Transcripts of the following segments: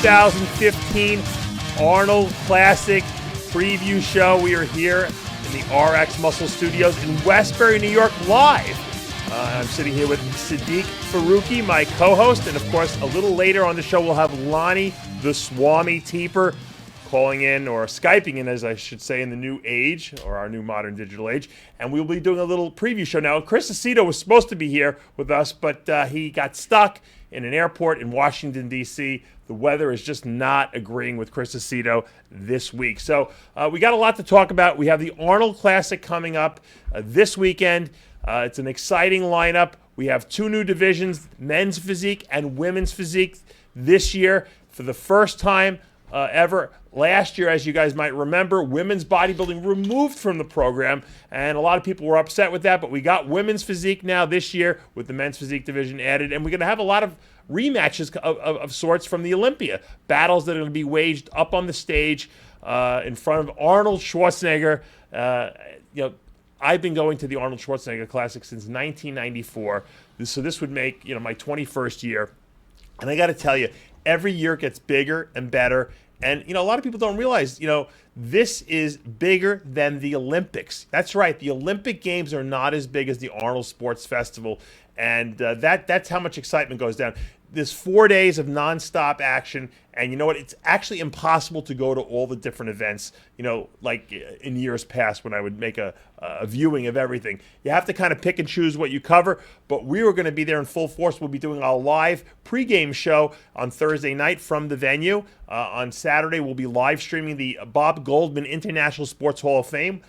2015 Arnold Classic preview show. We are here in the RxMuscle studios in Westbury, New York, live. I'm sitting here with Sadik Faruqi, my co-host, and of course, a little later on the show, we'll have Lonnie, the Swami Teeper, calling in, or Skyping in, as I should say, in the new age, or our new modern digital age, and we'll be doing a little preview show. Now, Chris Aceto was supposed to be here with us, but he got stuck in an airport in Washington, D.C. The weather is just not agreeing with Chris Aceto this week. So we got a lot to talk about. We have the Arnold Classic coming up this weekend. It's an exciting lineup. We have two new divisions, men's physique and women's physique this year for the first time ever. Last year, as you guys might remember, women's bodybuilding removed from the program, and a lot of people were upset with that, but we got women's physique now this year with the men's physique division added, and we're going to have a lot of rematches of sorts from the Olympia, battles that are going to be waged up on the stage in front of Arnold Schwarzenegger. I've been going to the Arnold Schwarzenegger Classic since 1994, so this would make my 21st year, and I got to tell you, every year it gets bigger and better. And, a lot of people don't realize, this is bigger than the Olympics. That's right. The Olympic Games are not as big as the Arnold Sports Festival. And that's how much excitement goes down. There's 4 days of nonstop action. And you know what? It's actually impossible to go to all the different events, like in years past when I would make a viewing of everything. You have to kind of pick and choose what you cover. But we were going to be there in full force. We'll be doing our live pregame show on Thursday night from the venue. On Saturday, we'll be live streaming the Bob Goldman International Sports Hall of Fame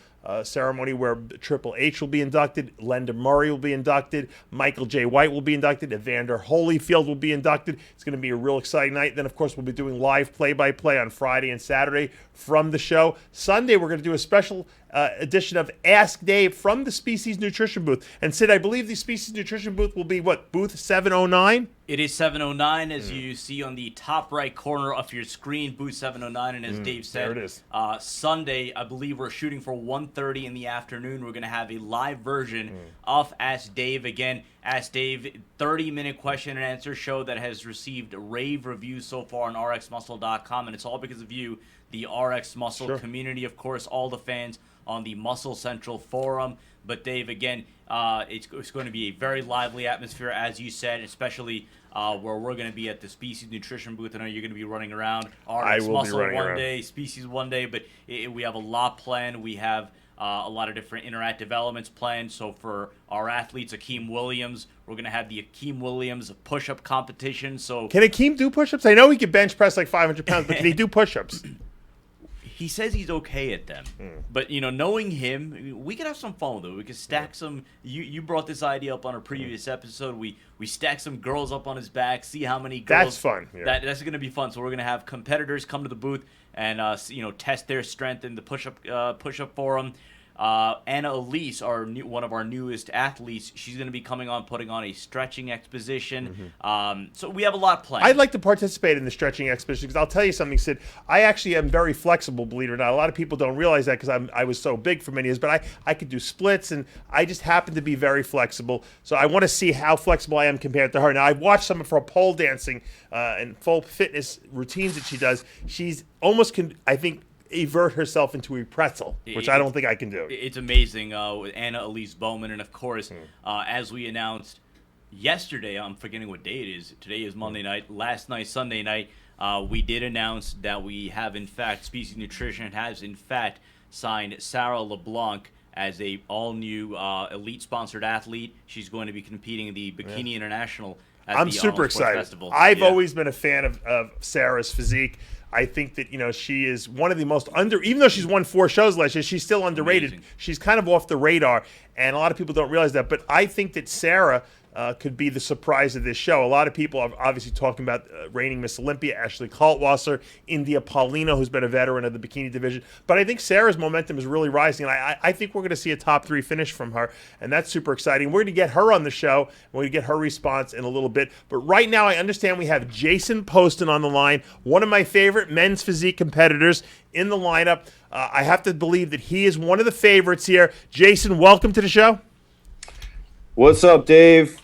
ceremony where Triple H will be inducted, Linda Murray will be inducted, Michael J. White will be inducted, Evander Holyfield will be inducted. It's going to be a real exciting night. Then, of course, we'll be doing live play-by-play on Friday and Saturday from the show. Sunday, we're going to do a special edition of Ask Dave from the Species Nutrition booth. And Sid, I believe the Species Nutrition booth will be, booth 709? It is 709, as you see on the top right corner of your screen, booth 709. And as Dave said, there it is. Sunday, I believe we're shooting for 1:30 in the afternoon. We're going to have a live version of Ask Dave. Again, Ask Dave, 30-minute question and answer show that has received rave reviews so far on RxMuscle.com. And it's all because of you, the RxMuscle community, of course, all the fans on the Muscle Central forum. But Dave, again, it's going to be a very lively atmosphere, as you said, especially where we're going to be at the Species Nutrition booth. I know you're going to be running around. RxMuscle one day, Species one day, but we have a lot planned. We have a lot of different interactive elements planned. So for our athletes, Akeem Williams, we're going to have the Akeem Williams push-up competition. So can Akeem do push-ups? I know he can bench press like 500 pounds, but can he do push-ups? He says he's okay at them, but knowing him, we could have some fun with it. We could stack some. You brought this idea up on a previous episode. We stack some girls up on his back, see how many girls. That's fun. Yeah. That's going to be fun. So we're going to have competitors come to the booth and test their strength in the push-up forum. Anna Elise, one of our newest athletes, she's going to be coming on, putting on a stretching exposition. So we have a lot planned. I'd like to participate in the stretching exposition because I'll tell you something, Sid. I actually am very flexible, believe it or not. A lot of people don't realize that because I was so big for many years, but I could do splits, and I just happen to be very flexible. So I want to see how flexible I am compared to her. Now, I've watched some of her pole dancing and full fitness routines that she does. She's almost, I think, evert herself into a pretzel, which I don't think I can do. It's amazing with Anna Elise Bowman. And, of course, as we announced yesterday, I'm forgetting what day it is. Today is Monday night. Last night, Sunday night, we did announce that we have, in fact, Species Nutrition has, in fact, signed Sarah LeBlanc as a all-new elite-sponsored athlete. She's going to be competing in the Bikini International at I'm the super Arnold Sports excited. Festival. I've always been a fan of Sarah's physique. I think that, she is one of the most even though she's won 4 shows last year, she's still underrated. Amazing. She's kind of off the radar, and a lot of people don't realize that. But I think that Sarah could be the surprise of this show. A lot of people are obviously talking about reigning Miss Olympia, Ashley Kaltwasser, India Paulino, who's been a veteran of the bikini division. But I think Sarah's momentum is really rising, and I think we're going to see a top 3 finish from her, and that's super exciting. We're going to get her on the show. We're going to get her response in a little bit. But right now, I understand we have Jason Poston on the line, one of my favorite men's physique competitors in the lineup. I have to believe that he is one of the favorites here. Jason, welcome to the show. What's up, Dave?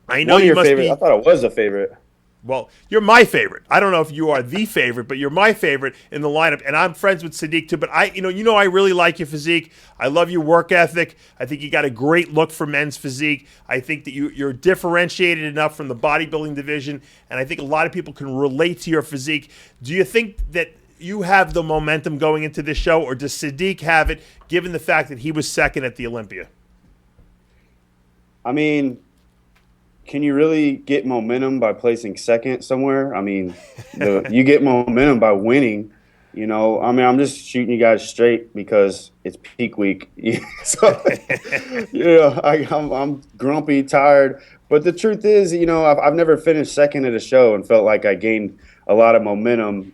I know you must be. I thought I was a favorite. Well, you're my favorite. I don't know if you are the favorite, but you're my favorite in the lineup. And I'm friends with Sadik too. But I really like your physique. I love your work ethic. I think you got a great look for men's physique. I think that you're differentiated enough from the bodybuilding division, and I think a lot of people can relate to your physique. Do you think that you have the momentum going into this show, or does Sadik have it, given the fact that he was second at the Olympia? I mean, can you really get momentum by placing second somewhere? I mean, you get momentum by winning. You know, I mean, I'm just shooting you guys straight because it's peak week. So, I'm grumpy, tired. But the truth is, you know, I've never finished second at a show and felt like I gained a lot of momentum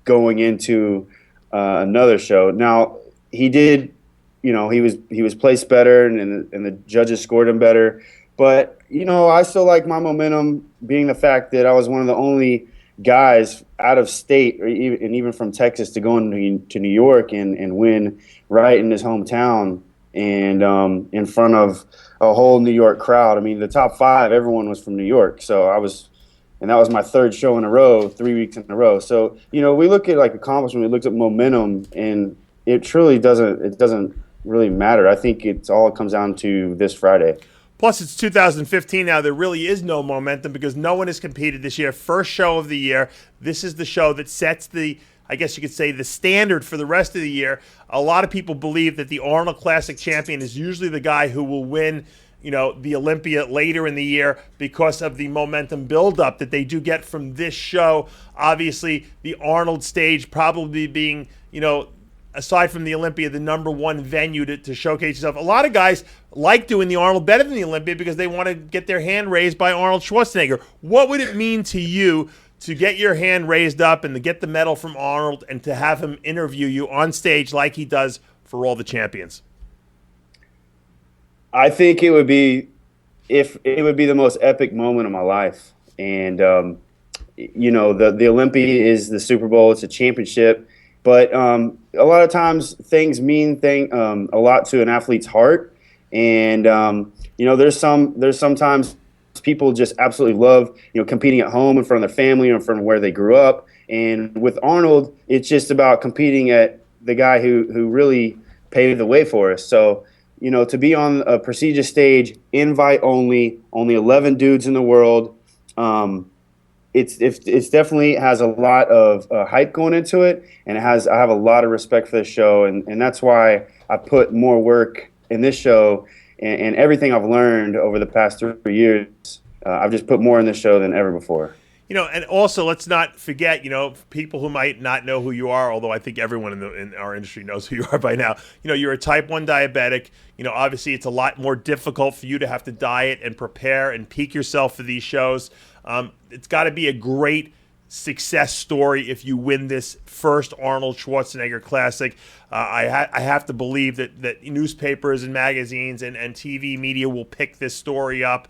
going into another show. Now, he did, you know, he was placed better and the judges scored him better. But, you know, I still like my momentum being the fact that I was one of the only guys out of state and even from Texas to go to New York and win right in his hometown and in front of a whole New York crowd. I mean, the top 5, everyone was from New York. So and that was my 3rd show in a row, 3 weeks in a row. So, you know, we look at like accomplishment, we looked at momentum, and it truly doesn't really matter. I think it comes down to this Friday. Plus, it's 2015 now. There really is no momentum because no one has competed this year. First show of the year. This is the show that sets I guess you could say, the standard for the rest of the year. A lot of people believe that the Arnold Classic champion is usually the guy who will win, you know, the Olympia later in the year because of the momentum buildup that they do get from this show. Obviously, the Arnold stage probably being, you know, aside from the Olympia, the #1 venue to showcase yourself. A lot of guys like doing the Arnold better than the Olympia because they want to get their hand raised by Arnold Schwarzenegger. What would it mean to you to get your hand raised up and to get the medal from Arnold and to have him interview you on stage like he does for all the champions? I think it would be the most epic moment of my life. And, you know, the Olympia is the Super Bowl. It's a championship. But a lot of times things mean a lot to an athlete's heart. And, you know, there's sometimes people just absolutely love, you know, competing at home in front of their family or in front of where they grew up. And with Arnold, it's just about competing at the guy who really paved the way for us. So, you know, to be on a prestigious stage, invite only 11 dudes in the world, it's definitely has a lot of hype going into it, and I have a lot of respect for this show, and that's why I put more work in this show and everything I've learned over the past 3 years. I've just put more in this show than ever before. You know, and also let's not forget, you know, people who might not know who you are, although I think everyone in our industry knows who you are by now. You know, you're a type 1 diabetic. You know, obviously it's a lot more difficult for you to have to diet and prepare and peak yourself for these shows. It's got to be a great success story if you win this first Arnold Schwarzenegger Classic. I have to believe that newspapers and magazines and TV media will pick this story up.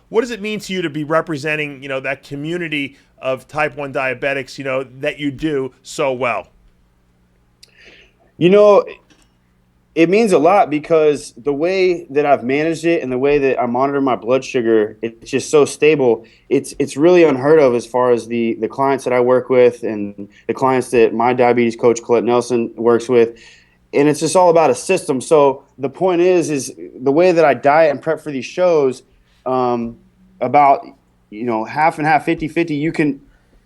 What does it mean to you to be representing, you know, that community of type 1 diabetics, you know, that you do so well? You know, it means a lot because the way that I've managed it and the way that I monitor my blood sugar, it's just so stable. It's really unheard of as far as the clients that I work with and the clients that my diabetes coach, Colette Nelson, works with. And it's just all about a system. So the point is the way that I diet and prep for these shows, about, you know, half and half, 50-50,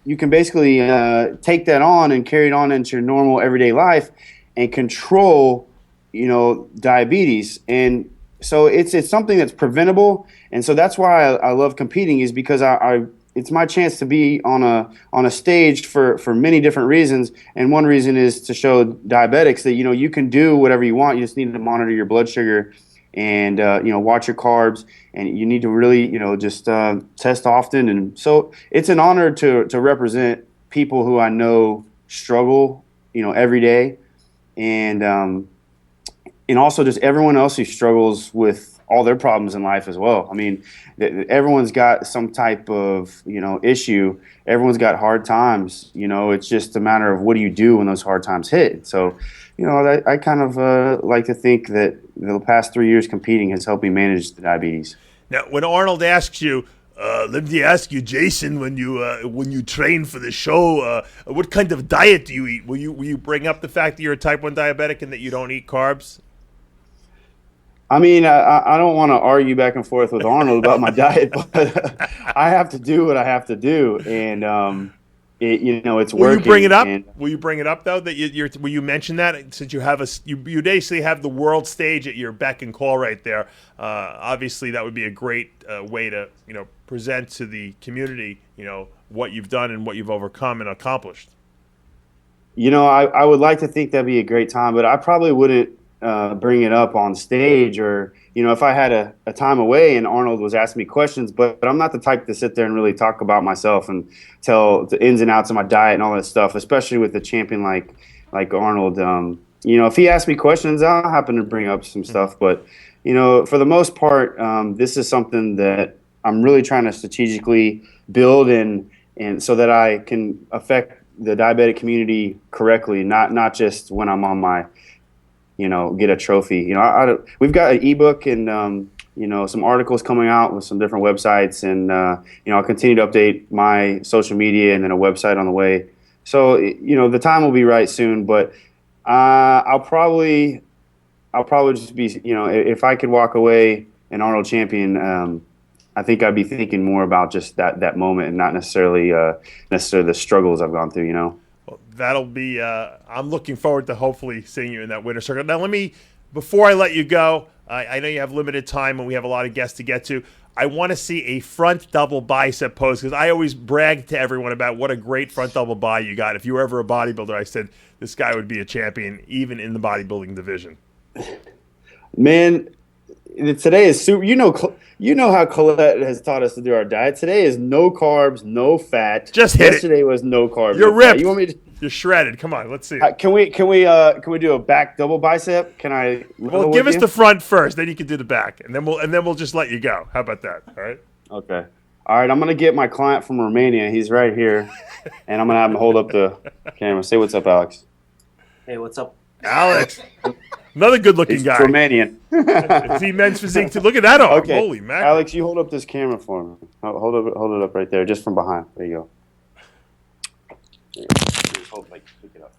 you can basically take that on and carry it on into your normal everyday life and control, you know, diabetes. And so it's something that's preventable. And so that's why I love competing, is because it's my chance to be on a stage for many different reasons. And one reason is to show diabetics that, you know, you can do whatever you want. You just need to monitor your blood sugar and, you know, watch your carbs, and you need to really, you know, just test often. And so it's an honor to represent people who I know struggle, you know, every day. And also just everyone else who struggles with all their problems in life as well. I mean, everyone's got some type of, you know, issue. Everyone's got hard times. You know, it's just a matter of what do you do when those hard times hit. So, you know, I kind of like to think that the past 3 years competing has helped me manage the diabetes. Now, when Arnold asks you, let me ask you, Jason, when you train for the show, what kind of diet do you eat? Will you bring up the fact that you're a type 1 diabetic and that you don't eat carbs? I mean, I don't want to argue back and forth with Arnold about my diet, but I have to do what I have to do, and it's working. Will you bring it up? And, will you bring it up though? That will you mention that since you have you basically have the world stage at your beck and call right there? Obviously, that would be a great way to present to the community what you've done and what you've overcome and accomplished. I would like to think that'd be a great time, but I probably wouldn't bring it up on stage, or if I had a time away and Arnold was asking me questions, but I'm not the type to sit there and really talk about myself and tell the ins and outs of my diet and all that stuff, especially with a champion like Arnold. If he asks me questions, I'll happen to bring up some stuff, but for the most part, this is something that I'm really trying to strategically build and so that I can affect the diabetic community correctly, not just when I'm on my get a trophy. We've got an ebook and some articles coming out with some different websites, and I'll continue to update my social media and then a website on the way. So the time will be right soon, but I'll probably just be if I could walk away an Arnold champion, I think I'd be thinking more about just that moment and not necessarily the struggles I've gone through. Well, that'll be. I'm looking forward to hopefully seeing you in that winner's circle. Now, before I let you go, I know you have limited time and we have a lot of guests to get to. I want to see a front double bicep pose because I always brag to everyone about what a great front double bi you got. If you were ever a bodybuilder, I said this guy would be a champion even in the bodybuilding division. Man, today is super. You know how Colette has taught us to do our diet. Today is no carbs, no fat. Just hit Yesterday was no carbs. You're no ripped. Fat. You want me to? You're shredded. Come on, let's see. Can we do a back double bicep? Can I? Well, give us the front first, then you can do the back, and then we'll just let you go. How about that? All right. Okay. All right. I'm gonna get my client from Romania. He's right here, and I'm gonna have him hold up the camera. Say what's up, Alex. Hey, what's up, Alex? Another good-looking guy. Romanian. Is he men's physique too? Look at that arm. Okay. Holy mackerel. Alex, you hold up this camera for me. Hold it up right there, just from behind. There you go. Just hold, pick it up.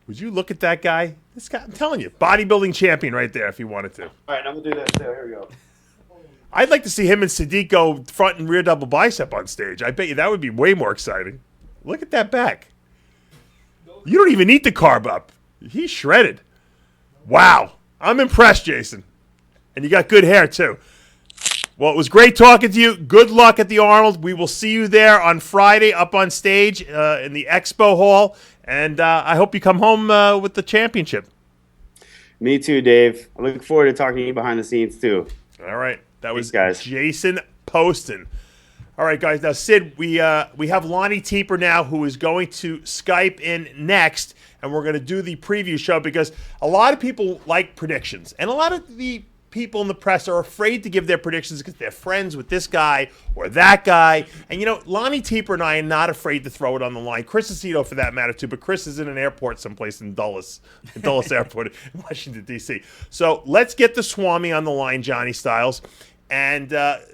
Would you look at that guy? This guy, I'm telling you, bodybuilding champion right there if he wanted to. All right, I'm gonna do that. Here we go. I'd like to see him and Sadik go front and rear double bicep on stage. I bet you that would be way more exciting. Look at that back. You don't even eat the carb up. He's shredded. Wow. I'm impressed, Jason. And you got good hair, too. Well, it was great talking to you. Good luck at the Arnold. We will see you there on Friday up on stage in the Expo Hall. And I hope you come home with the championship. Me too, Dave. I look forward to talking to you behind the scenes, too. All right. That was guys. Jason Poston. All right, guys. Now, Sid, we have Lonnie Teeper now, who is going to Skype in next, and we're going to do the preview show because a lot of people like predictions, and a lot of the people in the press are afraid to give their predictions because they're friends with this guy or that guy. And, Lonnie Teeper and I are not afraid to throw it on the line. Chris Aceto, for that matter, too, but Chris is in an airport someplace in Dulles Airport in Washington, D.C. So let's get the Swami on the line, Johnny Styles. And,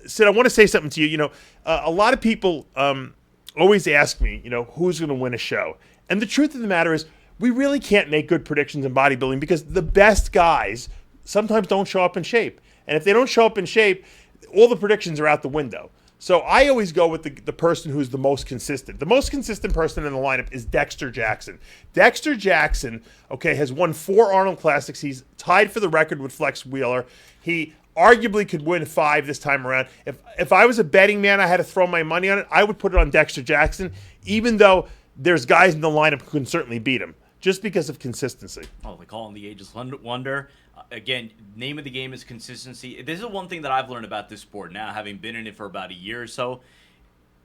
Sid, I want to say something to you. A lot of people always ask me, who's going to win a show? And the truth of the matter is we really can't make good predictions in bodybuilding because the best guys sometimes don't show up in shape. And if they don't show up in shape, all the predictions are out the window. So I always go with the person who's the most consistent. The most consistent person in the lineup is Dexter Jackson. Dexter Jackson, has won 4 Arnold Classics. He's tied for the record with Flex Wheeler. He arguably could win 5 this time around. If I was a betting man, I had to throw my money on it, I would put it on Dexter Jackson, even though there's guys in the lineup who can certainly beat him, just because of consistency. Oh, they call him the ageless wonder. Again, name of the game is consistency. This is one thing that I've learned about this sport now, having been in it for about a year or so.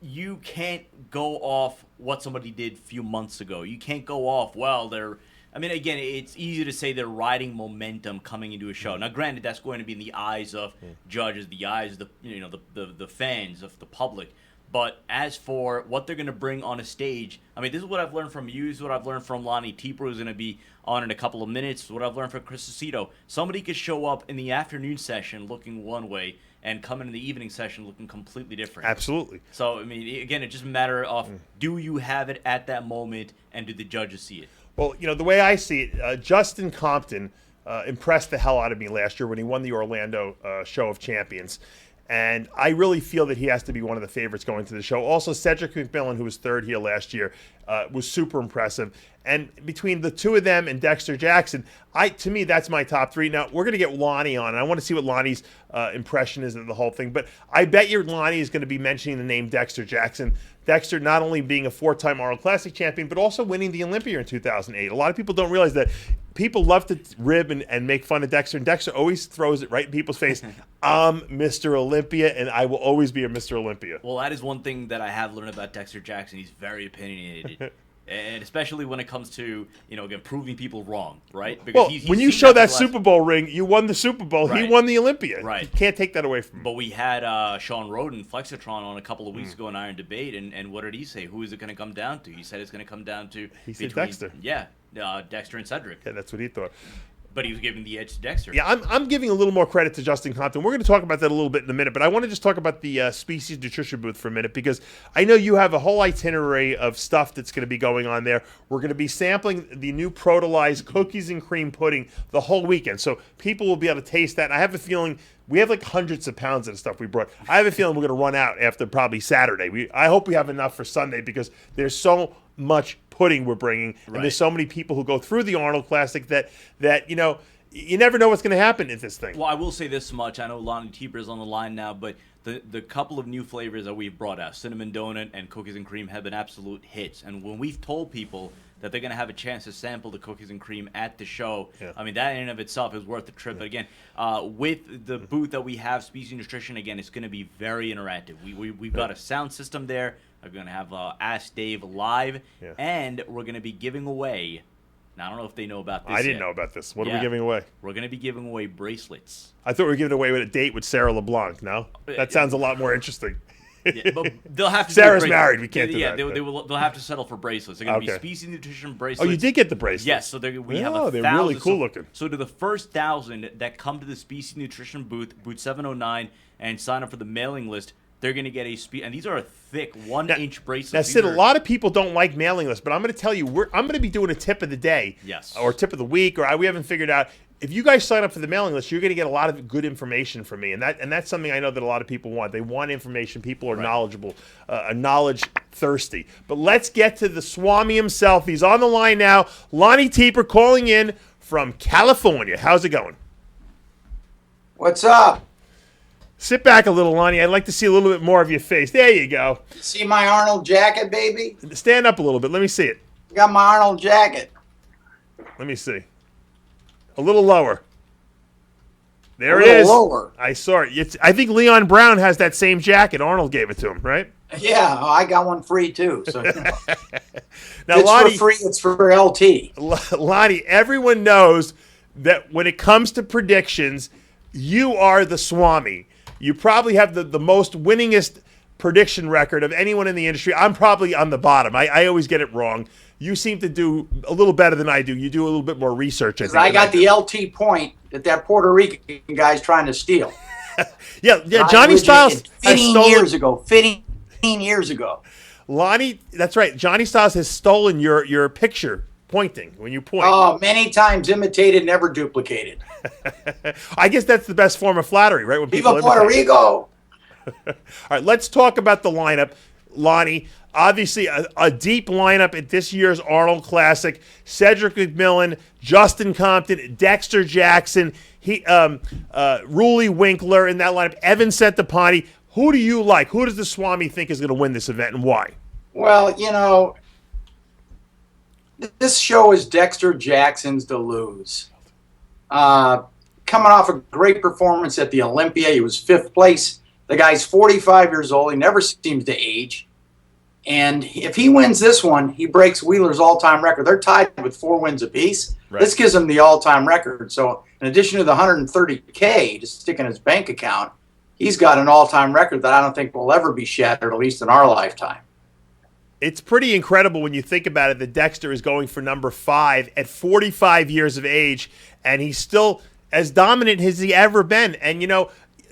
You can't go off what somebody did a few months ago. You can't go off, again, it's easy to say they're riding momentum coming into a show. Now, granted, that's going to be in the eyes of judges, the eyes of the fans, of the public. But as for what they're going to bring on a stage, I mean, this is what I've learned from you. This is what I've learned from Lonnie Tieper, who's going to be on in a couple of minutes. What I've learned from Chris Aceto. Somebody could show up in the afternoon session looking one way and come in the evening session looking completely different. Absolutely. So, I mean, again, it's just a matter of do you have it at that moment and do the judges see it? Well, the way I see it, Justin Compton impressed the hell out of me last year when he won the Orlando Show of Champions. And I really feel that he has to be one of the favorites going to the show. Also, Cedric McMillan, who was third here last year, was super impressive. And between the two of them and Dexter Jackson, to me, that's my top three. Now, we're going to get Lonnie on, and I want to see what Lonnie's impression is of the whole thing. But I bet you Lonnie is going to be mentioning the name Dexter Jackson. Dexter not only being a 4-time Arnold Classic champion, but also winning the Olympia in 2008. A lot of people don't realize that. People love to rib and make fun of Dexter, and Dexter always throws it right in people's face. I'm Mr. Olympia, and I will always be a Mr. Olympia. Well, that is one thing that I have learned about Dexter Jackson. He's very opinionated. And especially when it comes to, again, proving people wrong, right? Because when you show that Super Bowl ring, you won the Super Bowl. Right. He won the Olympia. Right. You can't take that away from him. But we had Sean Roden, Flexitron, on a couple of weeks ago in Iron Debate, and what did he say? Who is it going to come down to? He said it's going to come down to... He said Dexter. Yeah, Dexter and Cedric. Yeah, that's what he thought. But he was giving the edge to Dexter. Yeah, I'm giving a little more credit to Justin Compton. We're going to talk about that a little bit in a minute, but I want to just talk about the Species Nutrition booth for a minute because I know you have a whole itinerary of stuff that's going to be going on there. We're going to be sampling the new Protolized cookies and cream pudding the whole weekend, so people will be able to taste that. And I have a feeling we have like hundreds of pounds of the stuff we brought. I have a feeling we're going to run out after probably Saturday. I hope we have enough for Sunday because there's so much pudding we're bringing, and there's so many people who go through the Arnold Classic that you never know what's going to happen in this thing. Well, I will say this much. I know Lonnie Tieper is on the line now, but the couple of new flavors that we've brought out, cinnamon donut and cookies and cream, have been absolute hits. And when we've told people that they're going to have a chance to sample the cookies and cream at the show, I mean, that in and of itself is worth the trip. But again, with the booth that we have, Species Nutrition, again, it's going to be very interactive. We've got a sound system there. We're going to have Ask Dave live, and we're going to be giving away... Now, I don't know if they know about this. I didn't know about this. What are we giving away? We're going to be giving away bracelets. I thought we were giving away a date with Sarah LeBlanc. No? That sounds a lot more interesting. Yeah, but they'll have to. Sarah's married. We can't do that. They'll have to settle for bracelets. They're going to be Species Nutrition bracelets. Oh, you did get the bracelets? Yes. So we have 1,000. They're really cool looking. So to the first 1,000 that come to the Species Nutrition booth 709, and sign up for the mailing list, they're going to get and these are thick 1-inch bracelets. Now, Sid, a lot of people don't like mailing lists, but I'm going to tell you, I'm going to be doing a tip of the day, or tip of the week, or we haven't figured out. If you guys sign up for the mailing list, you're going to get a lot of good information from me, and that's something I know that a lot of people want. They want information. People are knowledgeable, knowledge thirsty. But let's get to the Swami himself. He's on the line now. Lonnie Tieper calling in from California. How's it going? What's up? Sit back a little, Lonnie. I'd like to see a little bit more of your face. There you go. See my Arnold jacket, baby? Stand up a little bit. Let me see it. Got my Arnold jacket. Let me see. A little lower. There it is. Lower. I saw it. I think Leon Brown has that same jacket. Arnold gave it to him, right? Yeah, I got one free too. So now, it's Lonnie, for free. It's for LT. Lonnie, everyone knows that when it comes to predictions, you are the Swami. You probably have the most winningest prediction record of anyone in the industry. I'm probably on the bottom. I always get it wrong. You seem to do a little better than I do. You do a little bit more research. I got the LT point that Puerto Rican guy's trying to steal. yeah. Johnny Styles 15 years ago. 15 years ago. Lonnie, that's right. Johnny Styles has stolen your picture pointing when you point. Oh, many times imitated, never duplicated. I guess that's the best form of flattery, right? When people Viva Puerto Rico! All right, let's talk about the lineup, Lonnie. Obviously, a deep lineup at this year's Arnold Classic. Cedric McMillan, Justin Compton, Dexter Jackson, Ruli Winkler in that lineup, Evan Centopani. Who do you like? Who does the Swami think is going to win this event, and why? Well, this show is Dexter Jackson's to lose. Coming off a great performance at the Olympia, he was 5th place. The guy's 45 years old. He never seems to age. And if he wins this one, he breaks Wheeler's all-time record. They're tied with 4 wins apiece. Right. This gives him the all-time record. So in addition to the $130K to stick in his bank account, he's got an all-time record that I don't think will ever be shattered, at least in our lifetime. It's pretty incredible when you think about it that Dexter is going for number 5 at 45 years of age, and he's still as dominant as he ever been. And,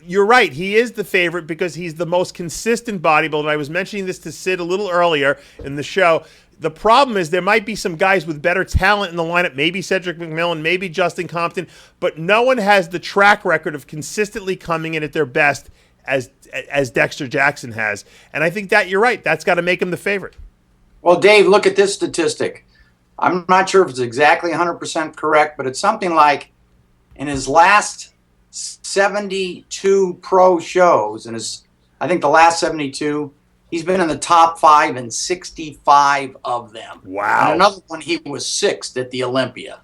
you're right. He is the favorite because he's the most consistent bodybuilder. I was mentioning this to Sid a little earlier in the show. The problem is there might be some guys with better talent in the lineup, maybe Cedric McMillan, maybe Justin Compton, but no one has the track record of consistently coming in at their best as Dexter Jackson has. And I think that you're right. That's got to make him the favorite. Well, Dave, look at this statistic. I'm not sure if it's exactly 100% correct, but it's something like in his last 72 pro shows, and I think the last 72, he's been in the top 5 in 65 of them. Wow. And another one, he was 6th at the Olympia.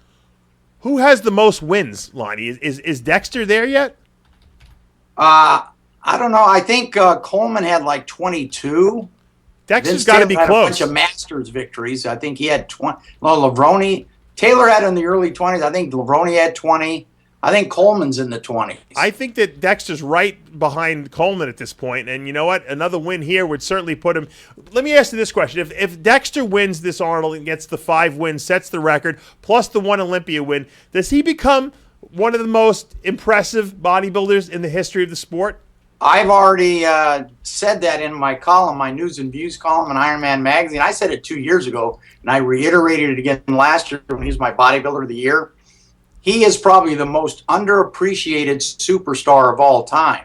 Who has the most wins, Lonnie? Is Dexter there yet? I don't know. I think Coleman had like 22. Dexter's got to be close. A bunch of Masters victories. I think he had 20. Well, Levrone, Taylor had in the early 20s. I think Levrone had 20. I think Coleman's in the 20s. I think that Dexter's right behind Coleman at this point. And you know what? Another win here would certainly put him. Let me ask you this question. If Dexter wins this Arnold and gets the 5 wins, sets the record, plus the 1 Olympia win, does he become one of the most impressive bodybuilders in the history of the sport? I've already said that in my column, my News and Views column in Ironman Magazine. I said it 2 years ago, and I reiterated it again last year when he was my bodybuilder of the year. He is probably the most underappreciated superstar of all time.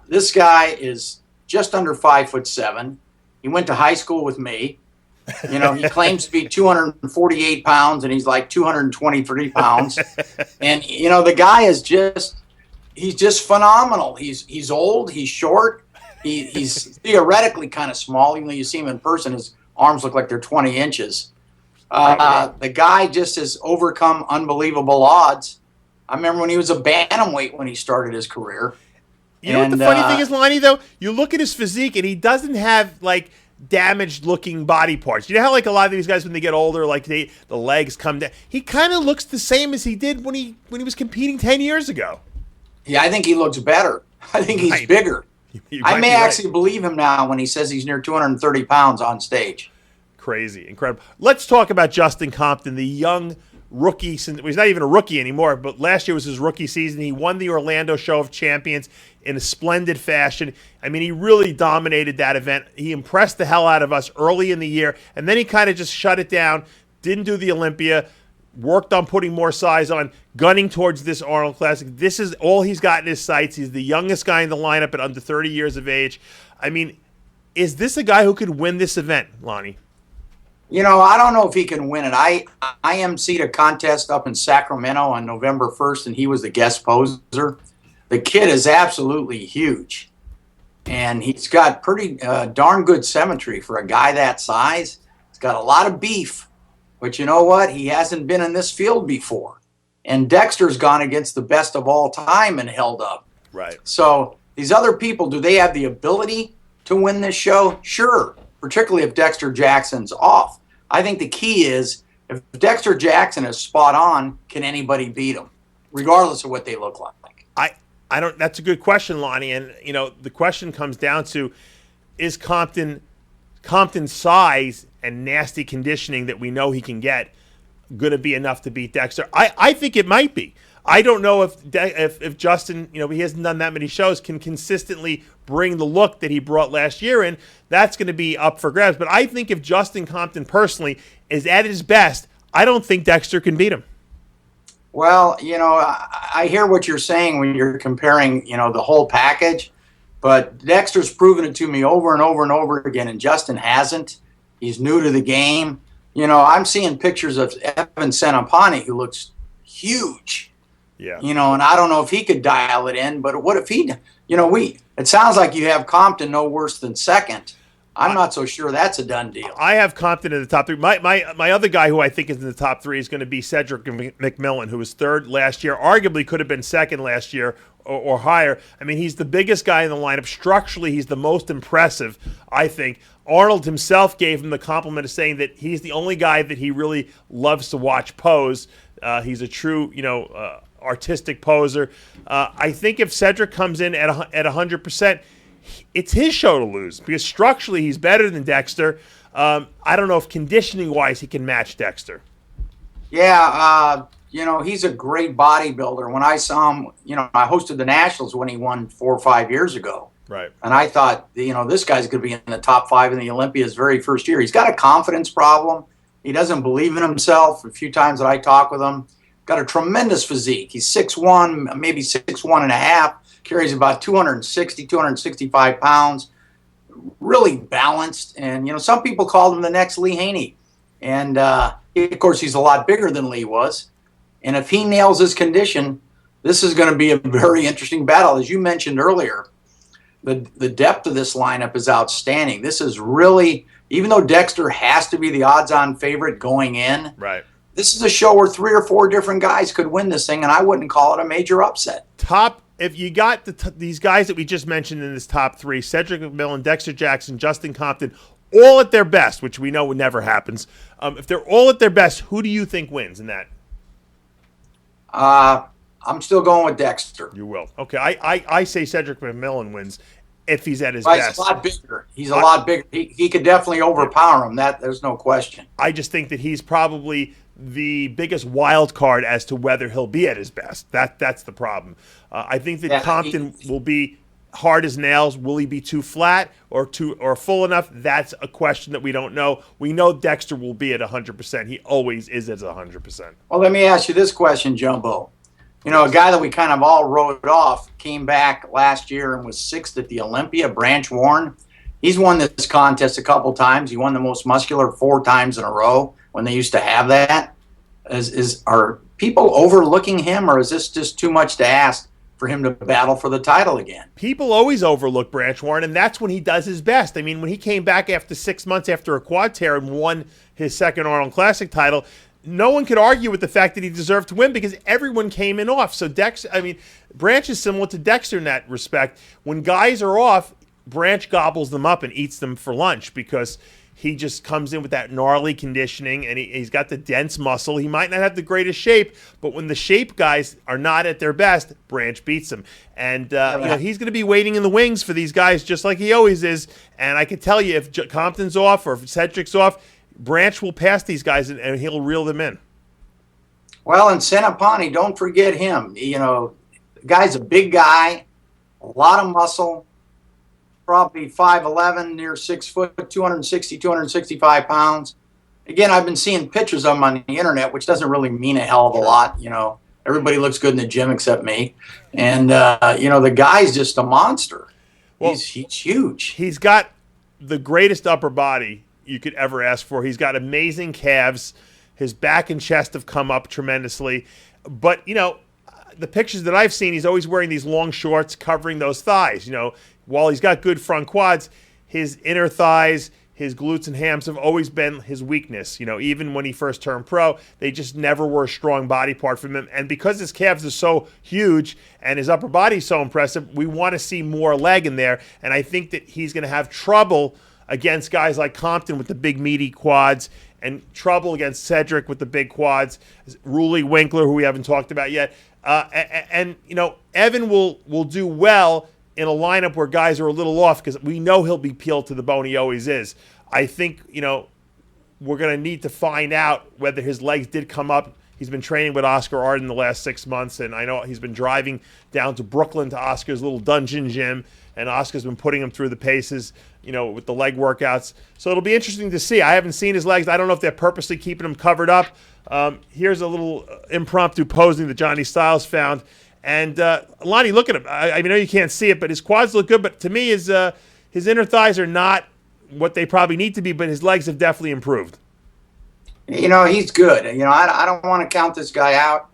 This guy is just under 5'7". He went to high school with me. He claims to be 248 pounds, and he's like 223 pounds. And, the guy is he's just phenomenal. He's old, he's short, he's theoretically kind of small. Even though you see him in person, his arms look like they're 20 inches. The guy just has overcome unbelievable odds. I remember when he was a bantamweight when he started his career. You know what the funny thing is, Lonnie, though? You look at his physique, and he doesn't have, damaged-looking body parts. You know how, a lot of these guys, when they get older, the legs come down? He kind of looks the same as he did when he was competing 10 years ago. Yeah, I think he looks better. I think he's bigger. I may actually believe him now when he says he's near 230 pounds on stage. Crazy, incredible. Let's talk about Justin Compton, the young rookie. He's not even a rookie anymore, but last year was his rookie season. He won the Orlando Show of Champions in a splendid fashion. I mean, he really dominated that event. He impressed the hell out of us early in the year, and then he kind of just shut it down, didn't do the Olympia, worked on putting more size on, gunning towards this Arnold Classic. This is all he's got in his sights. He's the youngest guy in the lineup at under 30 years of age. I mean, is this a guy who could win this event, Lonnie? I don't know if he can win it. I emceed a contest up in Sacramento on November 1st, and he was the guest poser. The kid is absolutely huge, and he's got pretty darn good symmetry for a guy that size. He's got a lot of beef, but you know what? He hasn't been in this field before, and Dexter's gone against the best of all time and held up. Right. So these other people, do they have the ability to win this show? Sure, particularly if Dexter Jackson's off. I think the key is if Dexter Jackson is spot on, can anybody beat him, regardless of what they look like? I don't. That's a good question, Lonnie. And the question comes down to: is Compton's size and nasty conditioning that we know he can get going to be enough to beat Dexter? I think it might be. I don't know if Justin, he hasn't done that many shows, can consistently bring the look that he brought last year in. That's going to be up for grabs. But I think if Justin Compton personally is at his best, I don't think Dexter can beat him. Well, I hear what you're saying when you're comparing, the whole package. But Dexter's proven it to me over and over and over again, and Justin hasn't. He's new to the game. I'm seeing pictures of Evan Senapani, who looks huge. Yeah. And I don't know if he could dial it in, but what if he, it sounds like you have Compton no worse than second. I'm not so sure that's a done deal. I have Compton in the top 3. My other guy who I think is in the top 3 is going to be Cedric McMillan, who was 3rd last year, arguably could have been 2nd last year or higher. I mean, he's the biggest guy in the lineup. Structurally, he's the most impressive, I think. Arnold himself gave him the compliment of saying that he's the only guy that he really loves to watch pose. He's a true, artistic poser. I think if Cedric comes in at 100%, it's his show to lose because structurally he's better than Dexter. I don't know if conditioning-wise he can match Dexter. Yeah, he's a great bodybuilder. When I saw him, I hosted the Nationals when he won 4 or 5 years ago. Right. And I thought, this guy's going to be in the top 5 in the Olympia his very first year. He's got a confidence problem. He doesn't believe in himself. A few times that I talk with him, got a tremendous physique. He's 6'1", maybe 6'1 and a half, carries about 260, 265 pounds, really balanced. And, some people called him the next Lee Haney. And, of course, he's a lot bigger than Lee was. And if he nails his condition, this is going to be a very interesting battle. As you mentioned earlier, the depth of this lineup is outstanding. This is really, even though Dexter has to be the odds-on favorite going in, right? This is a show where 3 or 4 different guys could win this thing, and I wouldn't call it a major upset. If you got these guys that we just mentioned in this top 3, Cedric McMillan, Dexter Jackson, Justin Compton, all at their best, which we know never happens. If they're all at their best, who do you think wins in that? I'm still going with Dexter. You will. Okay, I say Cedric McMillan wins if he's at his best. He's a lot bigger. He's a lot bigger. He could definitely overpower him. There's no question. I just think that he's probably the biggest wild card as to whether he'll be at his best. That's the problem. I think that Compton will be hard as nails. Will he be too flat or full enough? That's a question that we don't know. We know Dexter will be at 100%. He always is at 100%. Well, let me ask you this question, Jumbo. A guy that we kind of all wrote off came back last year and was 6th at the Olympia, Branch Warren. He's won this contest a couple times. He won the most muscular 4 times in a row when they used to have that. Are people overlooking him, or is this just too much to ask for him to battle for the title again? People always overlook Branch Warren, and that's when he does his best. I mean, when he came back after 6 months after a quad tear and won his second Arnold Classic title, no one could argue with the fact that he deserved to win because everyone came in off. So Branch is similar to Dexter in that respect. When guys are off, Branch gobbles them up and eats them for lunch because he just comes in with that gnarly conditioning and he's got the dense muscle. He might not have the greatest shape, but when the shape guys are not at their best, Branch beats them. And he's going to be waiting in the wings for these guys just like he always is. And I can tell you, if Compton's off or if Cedric's off, Branch will pass these guys and he'll reel them in. Well, and Senapani, don't forget him. The guy's a big guy, a lot of muscle, probably 5'11", near 6 foot, 260, 265 pounds. Again, I've been seeing pictures of him on the internet, which doesn't really mean a hell of a lot. Everybody looks good in the gym except me. And, the guy's just a monster. Well, he's huge. He's got the greatest upper body you could ever ask for. He's got amazing calves. His back and chest have come up tremendously. But, the pictures that I've seen, he's always wearing these long shorts covering those thighs. While he's got good front quads, his inner thighs, his glutes and hams have always been his weakness. Even when he first turned pro, they just never were a strong body part for him. And because his calves are so huge and his upper body is so impressive, we want to see more leg in there. And I think that he's going to have trouble against guys like Compton with the big meaty quads and trouble against Cedric with the big quads, Ruley Winkler, who we haven't talked about yet. Evan will do well in a lineup where guys are a little off because we know he'll be peeled to the bone. He always is. I think, we're going to need to find out whether his legs did come up. He's been training with Oscar Arden the last 6 months, and I know he's been driving down to Brooklyn to Oscar's little dungeon gym, and Oscar's been putting him through the paces, with the leg workouts. So it'll be interesting to see. I haven't seen his legs. I don't know if they're purposely keeping him covered up. Here's a little impromptu posing that Johnny Styles found. And Lonnie, look at him. I know you can't see it, but his quads look good. But to me, his inner thighs are not what they probably need to be, but his legs have definitely improved. He's good. I don't want to count this guy out.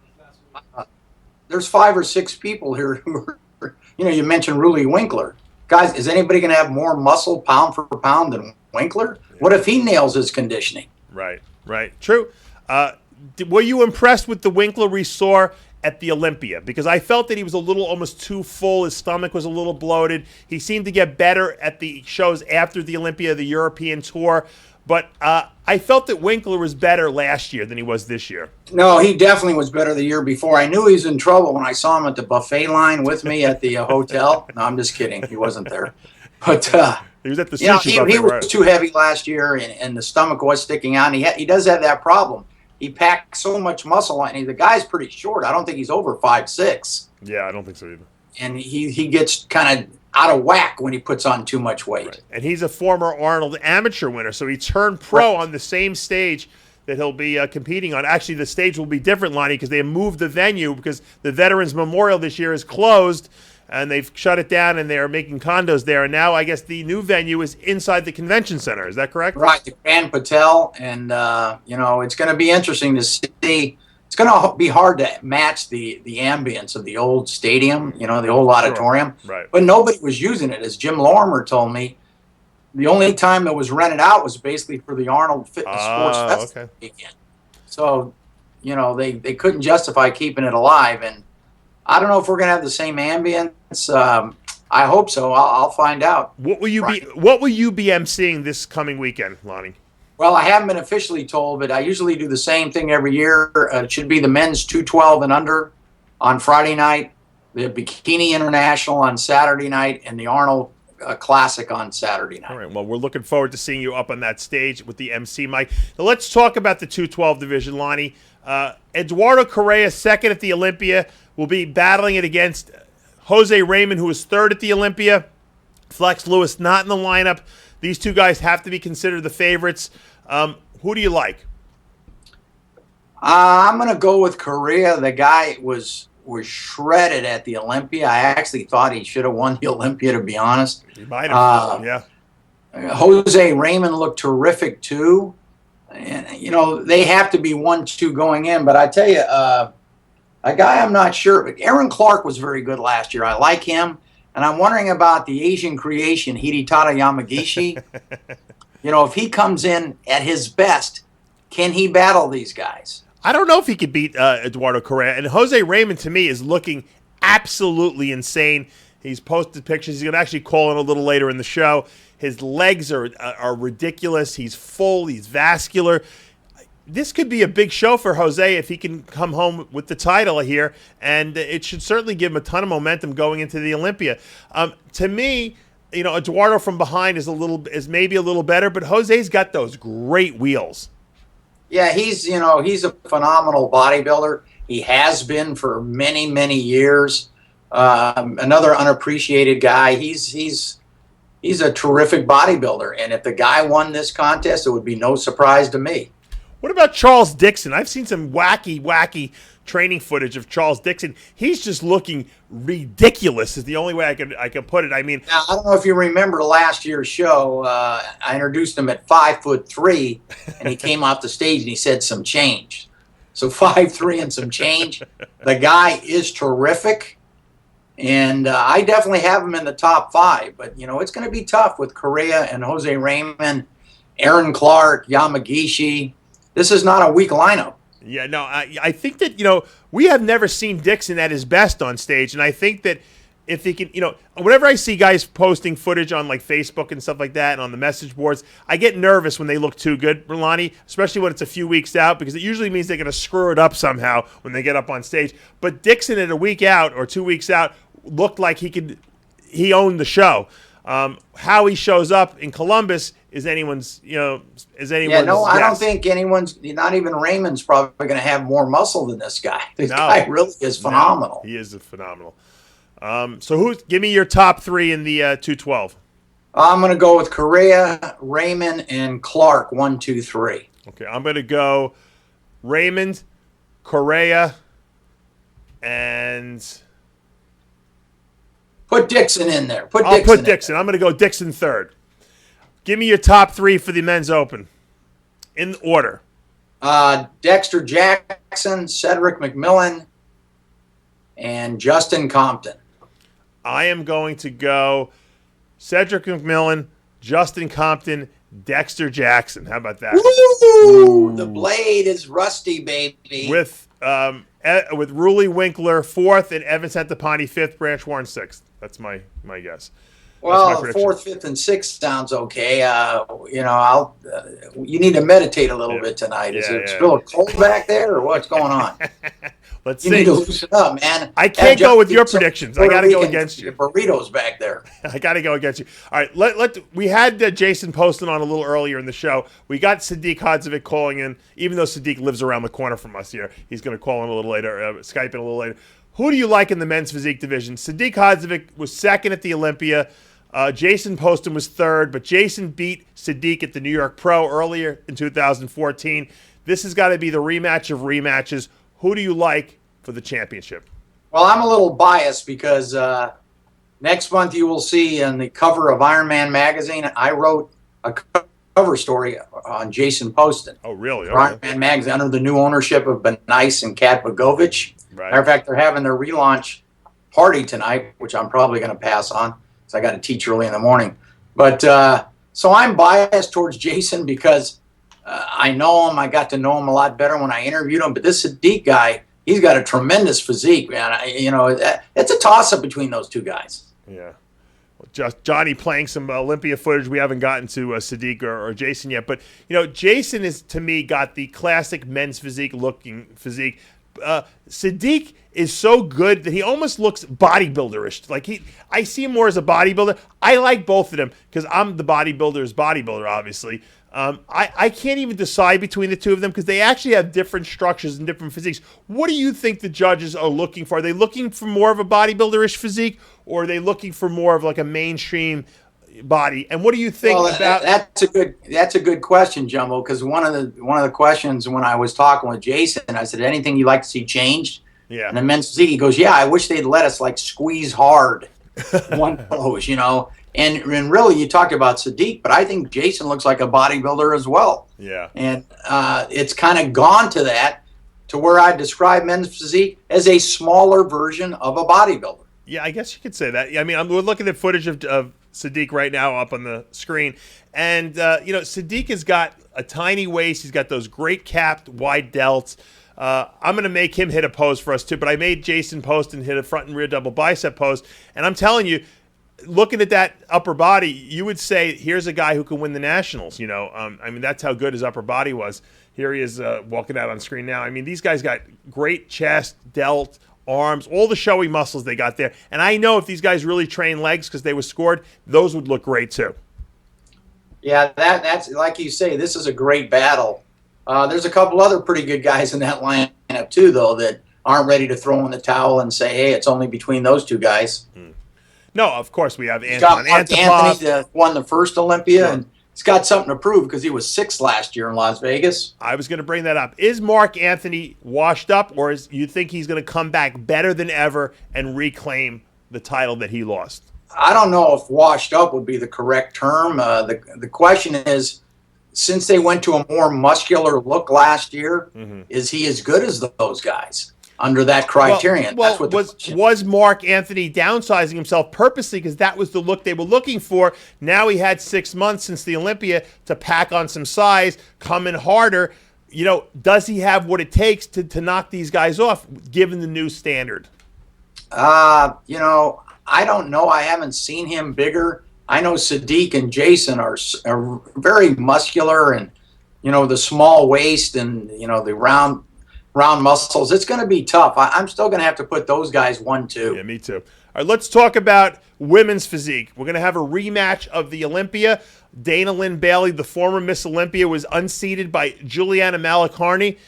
There's 5 or 6 people here who are, you mentioned Ruley Winkler. Guys, is anybody going to have more muscle pound for pound than Winkler? Yeah. What if he nails his conditioning? Right. True. Were you impressed with the Winkler we saw at the Olympia? Because I felt that he was a little almost too full. His stomach was a little bloated. He seemed to get better at the shows after the Olympia, the European tour. But I felt that Winkler was better last year than he was this year. No, he definitely was better the year before. I knew he was in trouble when I saw him at the buffet line with me at the hotel. No, I'm just kidding. He wasn't there. But he was at the sushi buffet. He was too heavy last year, and the stomach was sticking out. And he does have that problem. He packed so much muscle on. And the guy's pretty short. I don't think he's over 5'6". Yeah, I don't think so either. And he gets kind of out of whack when he puts on too much weight. Right. And he's a former Arnold amateur winner, so he turned pro on the same stage that he'll be competing on. Actually, the stage will be different, Lonnie, because they moved the venue because the Veterans Memorial this year is closed, and they've shut it down, and they're making condos there. And now I guess the new venue is inside the convention center. Is that correct? Right, the Grand Patel, and it's going to be interesting to see. It's going to be hard to match the ambience of the old stadium, the old auditorium. Sure. Right. But nobody was using it. As Jim Lorimer told me, the only time it was rented out was basically for the Arnold Fitness Sports Festival weekend. So, they couldn't justify keeping it alive. And I don't know if we're going to have the same ambience. I hope so. I'll find out. What will you be emceeing this coming weekend, Lonnie? Well, I haven't been officially told, but I usually do the same thing every year. It should be the men's 212 and under on Friday night, the Bikini International on Saturday night, and the Arnold Classic on Saturday night. All right. Well, we're looking forward to seeing you up on that stage with the MC mic. Now, let's talk about the 212 division, Lonnie. Eduardo Correa, second at the Olympia, will be battling it against Jose Raymond, who is third at the Olympia. Flex Lewis not in the lineup. These two guys have to be considered the favorites. Who do you like? I'm going to go with Correa. The guy was shredded at the Olympia. I actually thought he should have won the Olympia, to be honest. He might have, yeah. Jose Raymond looked terrific, too. And, they have to be 1-2 going in. But I tell you, a guy I'm not sure. But Aaron Clark was very good last year. I like him. And I'm wondering about the Asian creation, Hidetada Yamagishi. If he comes in at his best, can he battle these guys? I don't know if he could beat Eduardo Correa. And Jose Raymond, to me, is looking absolutely insane. He's posted pictures. He's going to actually call in a little later in the show. His legs are ridiculous. He's full. He's vascular. This could be a big show for Jose if he can come home with the title here, and it should certainly give him a ton of momentum going into the Olympia. To me, Eduardo from behind is maybe a little better, but Jose's got those great wheels. Yeah, he's a phenomenal bodybuilder. He has been for many, many years. Another unappreciated guy. He's a terrific bodybuilder, and if the guy won this contest, it would be no surprise to me. What about Charles Dixon? I've seen some wacky training footage of Charles Dixon. He's just looking ridiculous is the only way I can put it. I mean, now, I don't know if you remember last year's show. I introduced him at 5'3", and he came off the stage and he said some change. So 5'3" and some change. The guy is terrific, and I definitely have him in the top 5. But it's going to be tough with Correa and Jose Raymond, Aaron Clark, Yamagishi. This is not a weak lineup. Yeah, no, I think that, we have never seen Dixon at his best on stage, and I think that if he can, whenever I see guys posting footage on, like, Facebook and stuff like that and on the message boards, I get nervous when they look too good, Rolani, especially when it's a few weeks out, because it usually means they're going to screw it up somehow when they get up on stage. But Dixon at a week out or 2 weeks out looked like he owned the show. How he shows up in Columbus is anyone's. I don't think not even Raymond's probably going to have more muscle than this guy. This guy really is phenomenal. No, he is phenomenal. So give me your top 3 in the 212. I'm going to go with Correa, Raymond, and Clark, 1, 2, 3. Okay, I'm going to go Raymond, Correa, and put Dixon in there. I'll put Dixon. I'm going to go Dixon third. Give me your top 3 for the men's open in order. Dexter Jackson, Cedric McMillan, and Justin Compton. I am going to go Cedric McMillan, Justin Compton, Dexter Jackson. How about that? Ooh, the blade is rusty, baby. With Ruli Winkler 4th and Evan Centopani 5th, Branch Warren 6th. That's my guess. Well, prediction. fourth, fifth, and sixth sounds okay. I'll. You need to meditate a little bit tonight. Is it still cold back there, or what's going on? Let's You see. need to loosen up, man. I can't go with your predictions. I got to go against you. Burritos back there. I got to go against you. All right, we had Jason Poston on a little earlier in the show. We got Sadik Hadzovic calling in, even though Sadik lives around the corner from us here. He's going to call in a little later, Skype in a little later. Who do you like in the men's physique division? Sadik Hadzovic was second at the Olympia. Jason Poston was third, but Jason beat Sadik at the New York Pro earlier in 2014. This has got to be the rematch of rematches. Who do you like for the championship? Well, I'm a little biased because next month you will see on the cover of Iron Man magazine, I wrote a cover story on Jason Poston. Oh, really? Okay. Iron Man magazine under the new ownership of Benice and Kat Bogovich. Right. Matter of fact, they're having their relaunch party tonight, which I'm probably going to pass on because I got to teach early in the morning. But so I'm biased towards Jason because I know him. I got to know him a lot better when I interviewed him. But this Sadik guy, he's got a tremendous physique, man. It's a toss-up between those two guys. Yeah. Just Johnny playing some Olympia footage. We haven't gotten to Sadik or Jason yet. But, Jason is, to me, got the classic men's physique-looking physique. Sadik is so good that he almost looks bodybuilderish. Like I see him more as a bodybuilder. I like both of them because I'm the bodybuilder's bodybuilder, obviously. I can't even decide between the two of them because they actually have different structures and different physiques. What do you think the judges are looking for? Are they looking for more of a bodybuilderish physique, or are they looking for more of like a mainstream body? And what do you think about? That's a good question, Jumbo. Because one of the questions when I was talking with Jason, I said, anything you'd like to see changed? Yeah. And the men's physique, he goes, yeah, I wish they'd let us like squeeze hard one pose, And really, you talked about Sadik, but I think Jason looks like a bodybuilder as well. Yeah. And it's kind of gone to where I describe men's physique as a smaller version of a bodybuilder. Yeah, I guess you could say that. I mean, we're looking at footage of Sadik right now up on the screen. And, Sadik has got a tiny waist. He's got those great capped wide delts. I'm going to make him hit a pose for us, too. But I made Jason Poston hit a front and rear double bicep pose. And I'm telling you, looking at that upper body, you would say, here's a guy who can win the Nationals. That's how good his upper body was. Here he is walking out on screen now. I mean, these guys got great chest, delt, arms, all the showy muscles they got there. And I know if these guys really train legs because they were scored, those would look great too. Yeah, that's like you say, this is a great battle. There's a couple other pretty good guys in that lineup too, though, that aren't ready to throw in the towel and say, hey, it's only between those two guys. No, of course we have Anthony that won the first Olympia, sure. And he's got something to prove because he was sixth last year in Las Vegas. I was going to bring that up. Is Mark Anthony washed up, or you think he's going to come back better than ever and reclaim the title that he lost? I don't know if washed up would be the correct term. The question is, since they went to a more muscular look last year, is he as good as those guys? Under that criterion. Well, was Mark Anthony downsizing himself purposely because that was the look they were looking for? Now he had 6 months since the Olympia to pack on some size, come in harder. Does he have what it takes to knock these guys off, given the new standard? I don't know. I haven't seen him bigger. I know Sadik and Jason are very muscular, and the small waist and the round muscles. It's going to be tough. I'm still going to have to put those guys 1-2. Yeah, me too. All right, let's talk about women's physique. We're going to have a rematch of the Olympia. Dana Lynn Bailey, the former Miss Olympia, was unseated by Juliana Malacarney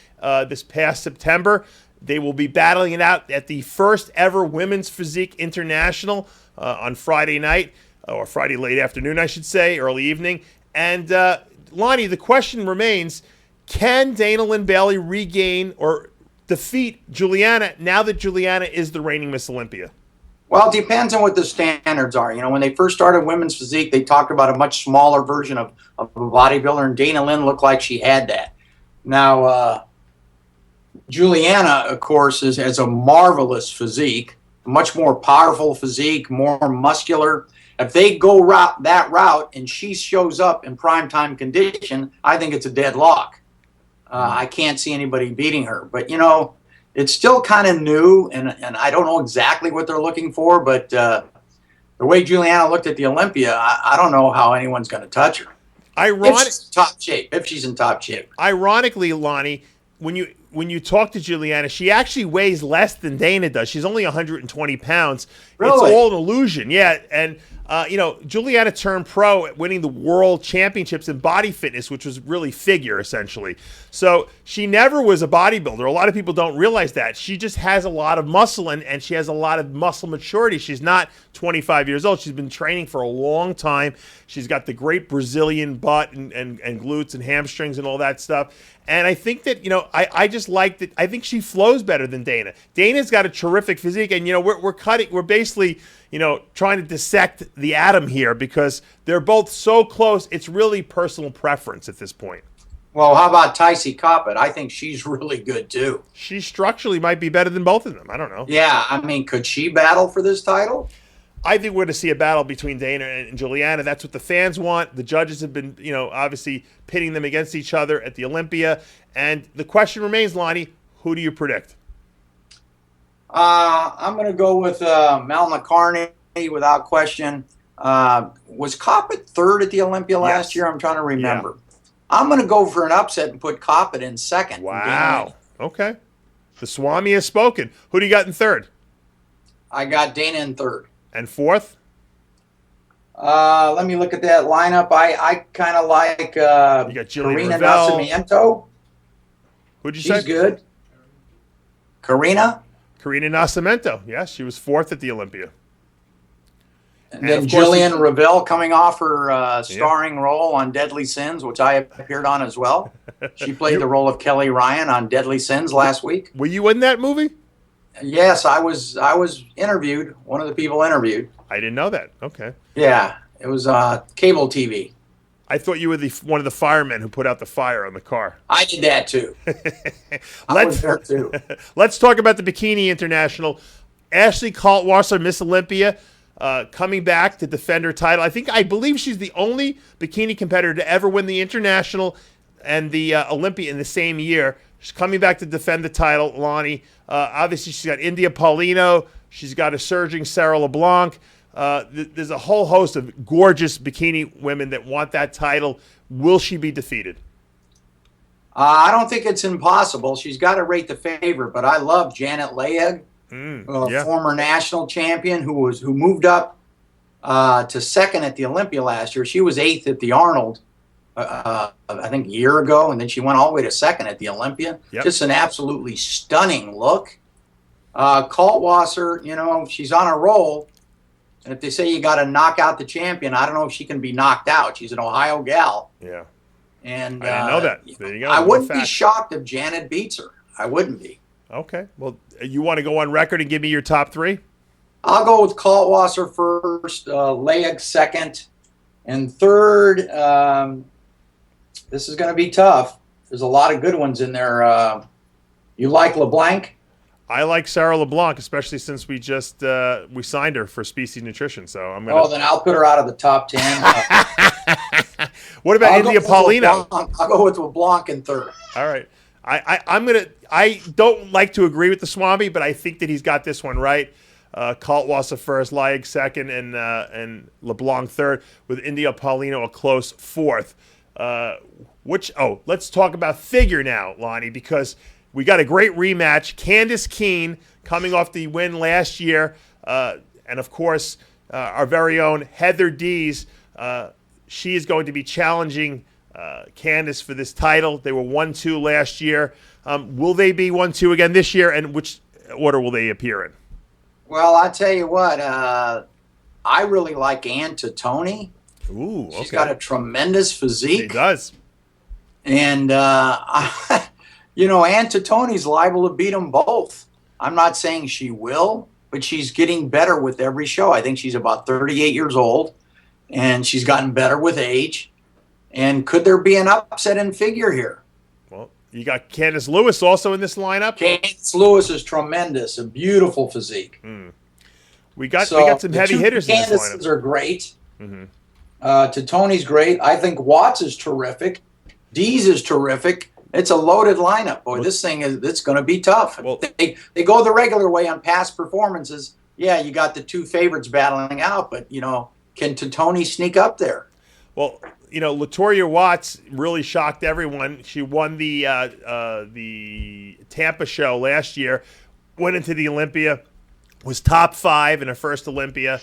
this past September. They will be battling it out at the first ever Women's Physique International on Friday night, or Friday late afternoon, I should say, early evening. And Lonnie, the question remains, can Dana Lynn Bailey regain or defeat Juliana now that Juliana is the reigning Miss Olympia? Well, it depends on what the standards are. When they first started women's physique, they talked about a much smaller version of a bodybuilder, and Dana Lynn looked like she had that. Now, Juliana, of course, has a marvelous physique, much more powerful physique, more muscular. If they go that route and she shows up in primetime condition, I think it's a deadlock. I can't see anybody beating her. But, it's still kind of new, and I don't know exactly what they're looking for. But the way Juliana looked at the Olympia, I don't know how anyone's going to touch her. If she's in top shape. Ironically, Lonnie, when you talk to Juliana, she actually weighs less than Dana does. She's only 120 pounds. Really? It's all an illusion. Yeah, and Juliana turned pro at winning the world championships in body fitness, which was really figure, essentially. So she never was a bodybuilder. A lot of people don't realize that. She just has a lot of muscle, and she has a lot of muscle maturity. She's not 25 years old. She's been training for a long time. She's got the great Brazilian butt and glutes and hamstrings and all that stuff. And I think that, I just like that. I think she flows better than Dana. Dana's got a terrific physique, and, we're basically, trying to dissect the atom here because they're both so close. It's really personal preference at this point. Well, how about Tycie Coppett? I think she's really good, too. She structurally might be better than both of them. I don't know. Yeah, I mean, could she battle for this title? I think we're going to see a battle between Dana and Juliana. That's what the fans want. The judges have been, obviously pitting them against each other at the Olympia. And the question remains, Lonnie, who do you predict? I'm going to go with Mel McCartney without question. Was Coppett third at the Olympia last year? I'm trying to remember. Yeah. I'm going to go for an upset and put Coppett in second. Wow. Okay. The Swami has spoken. Who do you got in third? I got Dana in third. And fourth? Let me look at that lineup. I kind of like you got Karina Nascimento. Who'd you say? She's good. Karina Nascimento. Yes, she was fourth at the Olympia. And then Jillian Reveille coming off her starring role on Deadly Sins, which I appeared on as well. She played the role of Kelly Ryan on Deadly Sins last week. Were you in that movie? Yes, I was interviewed. One of the people interviewed. I didn't know that. Okay. Yeah, it was cable TV. I thought you were one of the firemen who put out the fire on the car. I did that too. I was there too. Let's talk about the Bikini International. Ashley Kaltwasser, Miss Olympia, coming back to defend her title. I believe she's the only bikini competitor to ever win the International and the Olympia in the same year. She's coming back to defend the title, Lonnie. Obviously, she's got India Paulino. She's got a surging Sarah LeBlanc. There's a whole host of gorgeous bikini women that want that title. Will she be defeated? I don't think it's impossible. She's got to rate the favorite, but I love Janet Laeg, former national champion who moved up to second at the Olympia last year. She was eighth at the Arnold, I think a year ago, and then she went all the way to second at the Olympia. Yep. Just an absolutely stunning look. Kaltwasser, she's on a roll. And if they say you got to knock out the champion, I don't know if she can be knocked out. She's an Ohio gal. Yeah. And I didn't know that. There you go. I wouldn't be shocked if Janet beats her. I wouldn't be. Okay. Well, you want to go on record and give me your top three? I'll go with Kaltwasser first, Laeg second, and third. This is going to be tough. There's a lot of good ones in there. You like LeBlanc? I like Sarah LeBlanc, especially since we just we signed her for Species Nutrition. So I'm gonna. Oh, then I'll put her out of the top 10. What about India Paulino? I'll go with LeBlanc in third. All right. I don't like to agree with the Swami, but I think that he's got this one right. Kaltwasser first, Laeg second, and LeBlanc third, with India Paulino a close fourth. Let's talk about figure now, Lonnie, because we got a great rematch. Candice Keene coming off the win last year. And, of course, our very own Heather Dees. She is going to be challenging Candice for this title. They were 1-2 last year. Will they be 1-2 again this year? And which order will they appear in? Well, I tell you what. I really like Ann Totoni. Ooh, okay. She's got a tremendous physique. She does. And Ann Totoni's liable to beat them both. I'm not saying she will, but she's getting better with every show. I think she's about 38 years old, and she's gotten better with age. And could there be an upset in figure here? Well, you got Candice Lewis also in this lineup. Candice Lewis is tremendous, a beautiful physique. We got some heavy hitters in this lineup. Candices are great. Mm-hmm. Totoni's great. I think Watts is terrific. Dees is terrific. It's a loaded lineup. Boy, this thing it's going to be tough. Well, they go the regular way on past performances. yeah, you got the two favorites battling out, but, can Tony sneak up there? Well, LaToya Watts really shocked everyone. She won the Tampa show last year, went into the Olympia, was top 5 in her first Olympia.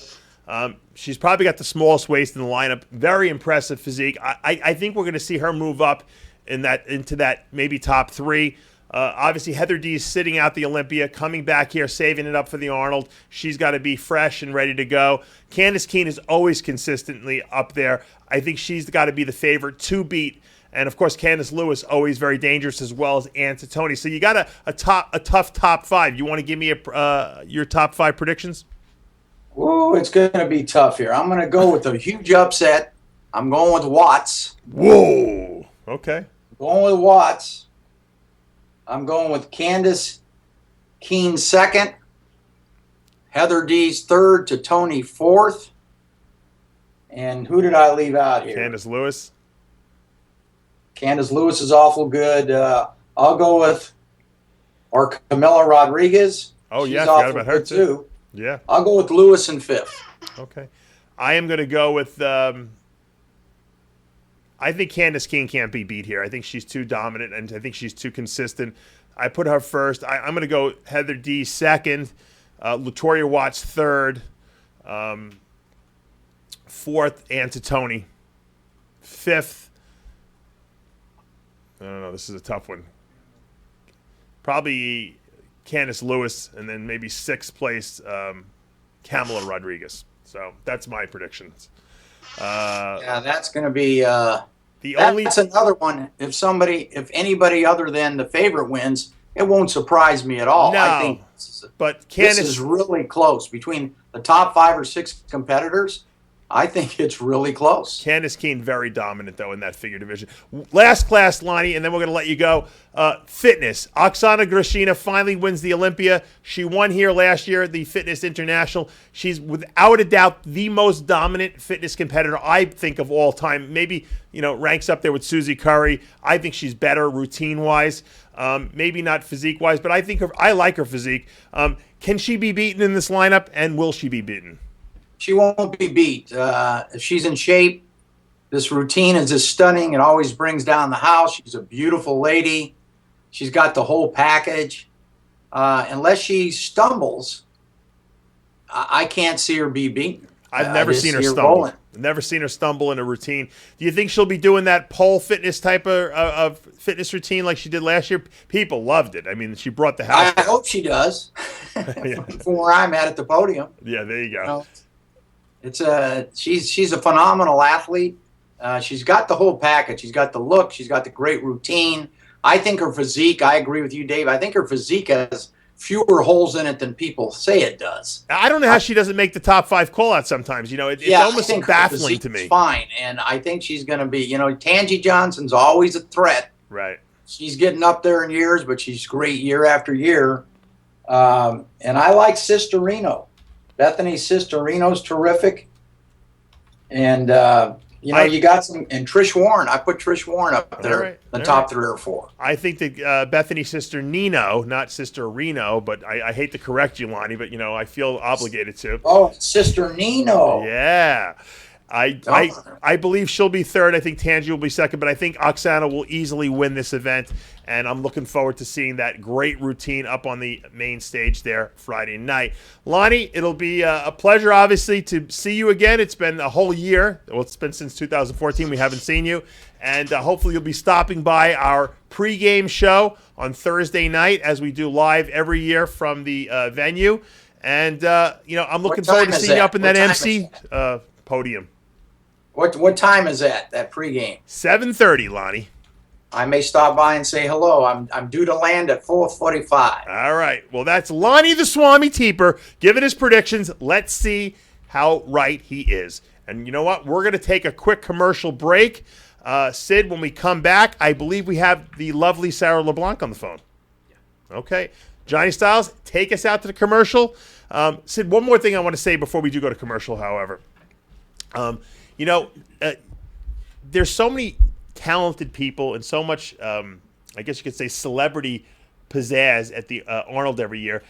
She's probably got the smallest waist in the lineup. Very impressive physique. I think we're going to see her move up into that maybe top 3. Obviously, Heather Dees sitting out the Olympia, coming back here, saving it up for the Arnold. She's got to be fresh and ready to go. Candice Keene is always consistently up there. I think she's got to be the favorite to beat. And, of course, Candice Lewis, always very dangerous, as well as Tony. So you got a tough top 5. You want to give me your top 5 predictions? Ooh, it's going to be tough here. I'm going to go with a huge upset. I'm going with Watts. Whoa. Okay. Going with Watts. I'm going with Candice Keene second, Heather Dees third to Tony fourth. And who did I leave out here? Candice Lewis. Candice Lewis is awful good. I'll go with Camila Rodriguez. Oh, She's yeah, forgot about her too. Yeah. I'll go with Lewis in fifth. Okay. I am going to go with I think Candice Keene can't be beat here. I think she's too dominant, and I think she's too consistent. I put her first. I'm going to go Heather Dees second, LaToya Watts third, fourth, Tony. Fifth, I don't know. This is a tough one. Probably Candice Lewis, and then maybe sixth place, Camila Rodriguez. So that's my predictions. Yeah, that's going to be that's another one. If anybody other than the favorite wins, it won't surprise me at all. No, I think this is really close between the top 5 or 6 competitors. I think it's really close. Candice Keene very dominant, though, in that figure division. Last class, Lonnie, and then we're going to let you go. Fitness. Oksana Grashina finally wins the Olympia. She won here last year at the Fitness International. She's, without a doubt, the most dominant fitness competitor, I think, of all time. Maybe, ranks up there with Susie Curry. I think she's better routine-wise. Maybe not physique-wise, but I like her physique. Can she be beaten in this lineup, and will she be beaten? She won't be beat. If she's in shape, this routine is just stunning. It always brings down the house. She's a beautiful lady. She's got the whole package. Unless she stumbles, I can't see her be beaten. I've never seen her stumble. Never seen her stumble in a routine. Do you think she'll be doing that pole fitness type of fitness routine like she did last year? People loved it. I mean, she brought the house. I hope she does. From where I'm at the podium. Yeah, there you go. She's a phenomenal athlete. She's got the whole package. She's got the look. She's got the great routine. I think her physique, I agree with you, Dave. I think her physique has fewer holes in it than people say it does. I don't know how she doesn't make the top 5 call-outs sometimes. It's almost baffling to me. Fine, and I think she's going to be, Tangi Johnson's always a threat. Right. She's getting up there in years, but she's great year after year. And I like Sister Reno. Bethany Sisterino's terrific. And, you got some, and Trish Warren. I put Trish Warren up there, the top 3 or 4. I think that Bethany Sister Nino, not Sister Reno, but I hate to correct you, Lonnie, but, I feel obligated to. Oh, Sister Nino. Yeah. I believe she'll be third. I think Tangi will be second, but I think Oksana will easily win this event, and I'm looking forward to seeing that great routine up on the main stage there Friday night. Lonnie, it'll be a pleasure, obviously, to see you again. It's been a whole year. Well, it's been since 2014 we haven't seen you, and hopefully you'll be stopping by our pregame show on Thursday night as we do live every year from the venue. And, I'm looking forward to seeing you up in that MC podium. What time is that pregame? 7:30, Lonnie. I may stop by and say hello. I'm due to land at 4:45. All right. Well, that's Lonnie the Swami Teeper giving his predictions. Let's see how right he is. And you know what? We're going to take a quick commercial break. Sid, when we come back, I believe we have the lovely Sarah LeBlanc on the phone. Yeah. Okay. Johnny Styles, take us out to the commercial. Sid, one more thing I want to say before we do go to commercial, however. There's so many talented people and so much, I guess you could say, celebrity pizzazz at the Arnold every year.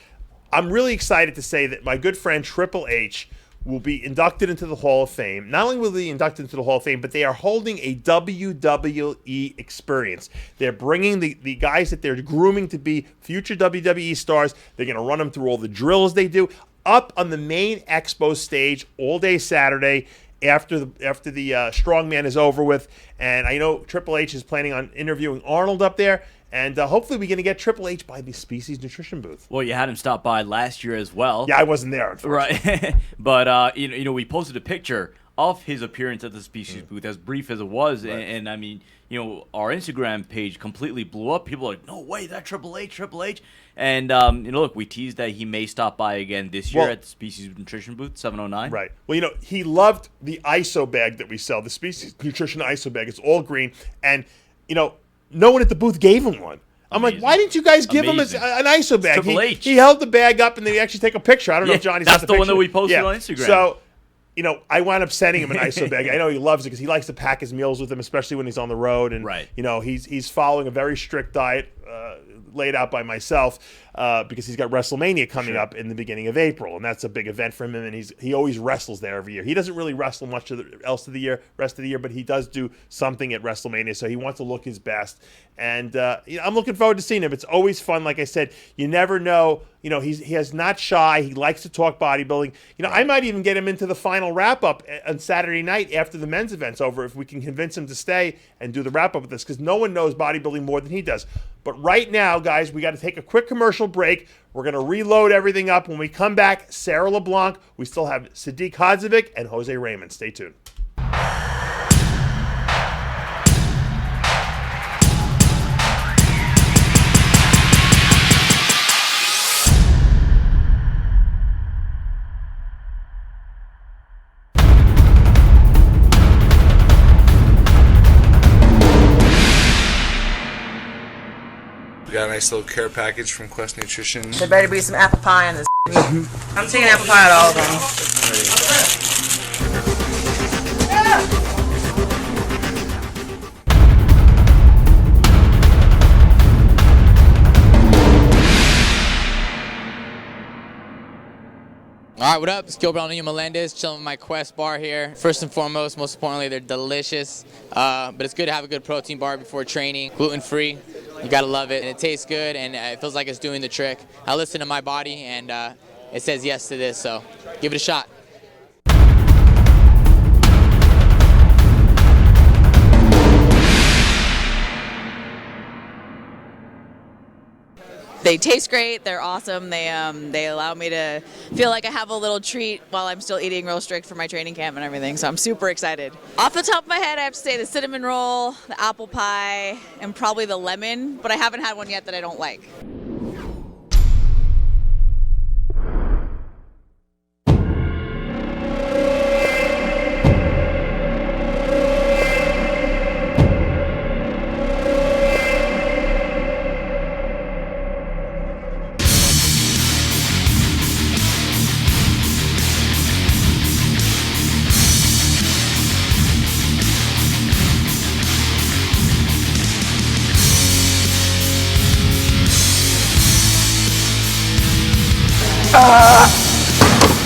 I'm really excited to say that my good friend Triple H will be inducted into the Hall of Fame. Not only will he be inducted into the Hall of Fame, but they are holding a WWE experience. They're bringing the guys that they're grooming to be future WWE stars. They're going to run them through all the drills they do up on the main expo stage all day Saturday after the strongman is over with. And I know Triple H is planning on interviewing Arnold up there. And hopefully we're going to get Triple H by the Species Nutrition booth. Well, you had him stop by last year as well. Yeah, I wasn't there, unfortunately. Right. But, you know, we posted a picture of his appearance at the Species booth, as brief as it was. Right. And, I mean, you know, our Instagram page completely blew up. People are like, no way, that Triple H. And, you know, look, we teased that he may stop by again this year at the Species Nutrition booth, 709. Right. Well, you know, he loved the ISO bag that we sell, the Species Nutrition ISO bag. It's all green. And, you know, no one at the booth gave him one. I'm like, why didn't you guys give him an ISO bag? He held the bag up and they actually take a picture. I don't know if Johnny's got the picture. That's the one that we posted on Instagram. So, you know, I wound up sending him an ISO bag. I know he loves it because he likes to pack his meals with him, especially when he's on the road. And, you know, he's following a very strict diet laid out by myself because he's got WrestleMania coming up in the beginning of April, and that's a big event for him. And he always wrestles there every year. He doesn't really wrestle much rest of the year, but he does do something at WrestleMania, so he wants to look his best. And you know, I'm looking forward to seeing him. It's always fun. Like I said, you never know. You know, he is not shy. He likes to talk bodybuilding. You know, I might even get him into the final wrap-up on Saturday night after the men's event's over if we can convince him to stay and do the wrap-up with this, because no one knows bodybuilding more than he does. But right now, guys, we got to take a quick commercial break. We're going to reload everything up. When we come back, Sarah LeBlanc. We still have Sadik Hadzovic and Jose Raymond. Stay tuned. We got a nice little care package from Quest Nutrition. There better be some apple pie in this. I'm taking apple pie at all of them. All right, what up? It's Gil Brownie Melendez, chilling with my Quest bar here. First and foremost, most importantly, they're delicious. But it's good to have a good protein bar before training. Gluten-free, you gotta love it. And it tastes good, and it feels like it's doing the trick. I listen to my body, and it says yes to this, so give it a shot. They taste great. They're awesome. They allow me to feel like I have a little treat while I'm still eating real strict for my training camp and everything. So I'm super excited. Off the top of my head, I have to say the cinnamon roll, the apple pie, and probably the lemon. But I haven't had one yet that I don't like.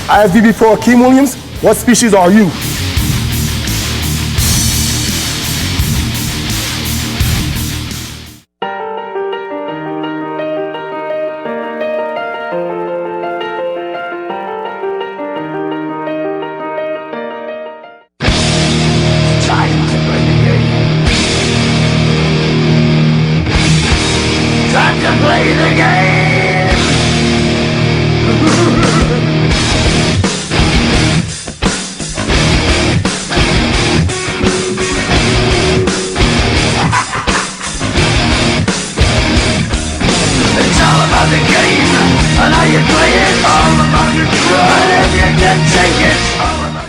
IFBB4 Kim Williams, what species are you? Time to play the game! It's all about the game, and how you play it, all about your try, and if you can take it, all about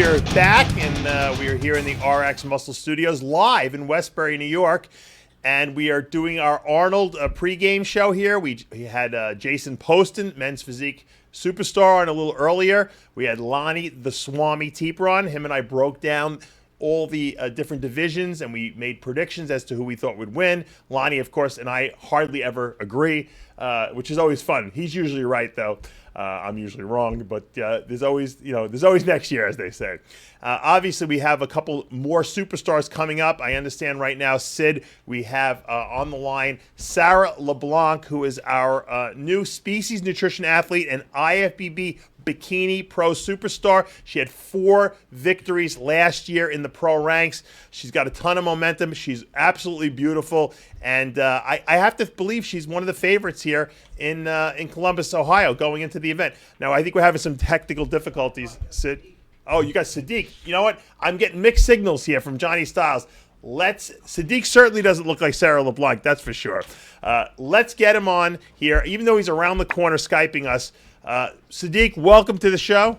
are back, and we are here in the RxMuscle Studios live in Westbury, New York. And we are doing our Arnold pregame show here. We had Jason Poston, men's physique superstar, on a little earlier. We had Lonnie the Swami Teeper on. Him and I broke down all the different divisions, and we made predictions as to who we thought would win. Lonnie, of course, and I hardly ever agree, which is always fun. He's usually right, though. I'm usually wrong, but there's always next year, as they say. Obviously, we have a couple more superstars coming up. I understand right now, Sid, we have on the line Sarah LeBlanc, who is our new species nutrition athlete and IFBB Bikini Pro Superstar. She had 4 victories last year in the pro ranks. She's got a ton of momentum. She's absolutely beautiful, and I have to believe she's one of the favorites here in Columbus, Ohio, going into the event. Now, I think we're having some technical difficulties, Sid. Oh, you got Sadik. You know what? I'm getting mixed signals here from Johnny Styles. Sadik certainly doesn't look like Sarah LeBlanc, that's for sure. Let's get him on here, even though he's around the corner Skyping us. Sadik, welcome to the show.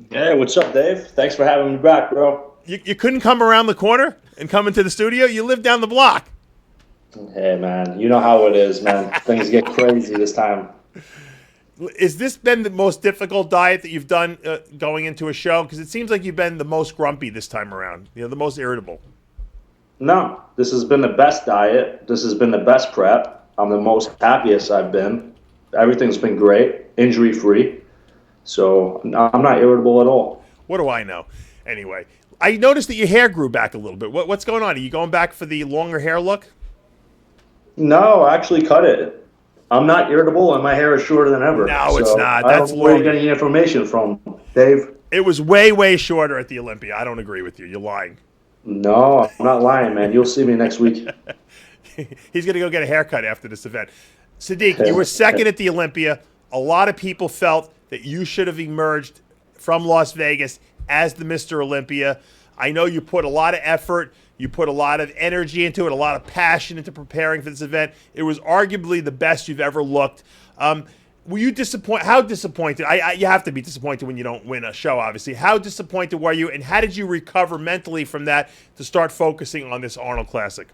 Hey, what's up, Dave? Thanks for having me back, bro. You couldn't come around the corner and come into the studio? You live down the block. Hey, man, you know how it is, man. Things get crazy this time. Has this been the most difficult diet that you've done going into a show? Because it seems like you've been the most grumpy this time around, the most irritable. No, this has been the best diet. This has been the best prep. I'm the most happiest I've been. Everything's been great, injury-free. So I'm not irritable at all. What do I know? Anyway, I noticed that your hair grew back a little bit. What's going on? Are you going back for the longer hair look? No, I actually cut it. I'm not irritable, and my hair is shorter than ever. No, it's not. I don't know where you're getting your information from, Dave. It was way, way shorter at the Olympia. I don't agree with you. You're lying. No, I'm not lying, man. You'll see me next week. He's going to go get a haircut after this event. Sadik, you were second at the Olympia. A lot of people felt that you should have emerged from Las Vegas as the Mr. Olympia. I know you put a lot of effort. You put a lot of energy into it, a lot of passion into preparing for this event. It was arguably the best you've ever looked. Were you disappointed? How disappointed? You have to be disappointed when you don't win a show, obviously. How disappointed were you, and how did you recover mentally from that to start focusing on this Arnold Classic?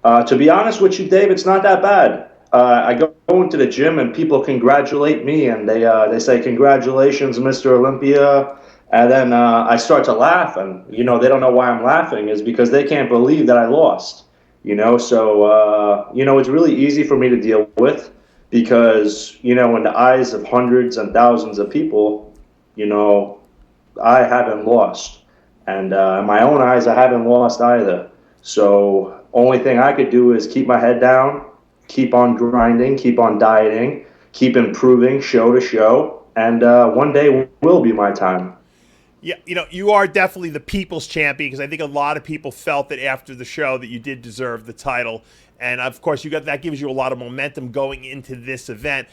To be honest with you, Dave, it's not that bad. I go into the gym and people congratulate me, and they say, "Congratulations, Mr. Olympia." And then I start to laugh, and, they don't know why I'm laughing, is because they can't believe that I lost, So, it's really easy for me to deal with because, in the eyes of hundreds and thousands of people, I haven't lost. And in my own eyes, I haven't lost either. So only thing I could do is keep my head down, keep on grinding, keep on dieting, keep improving show to show, and one day will be my time. Yeah, you are definitely the people's champion, because I think a lot of people felt that after the show that you did deserve the title. And, of course, that gives you a lot of momentum going into this event.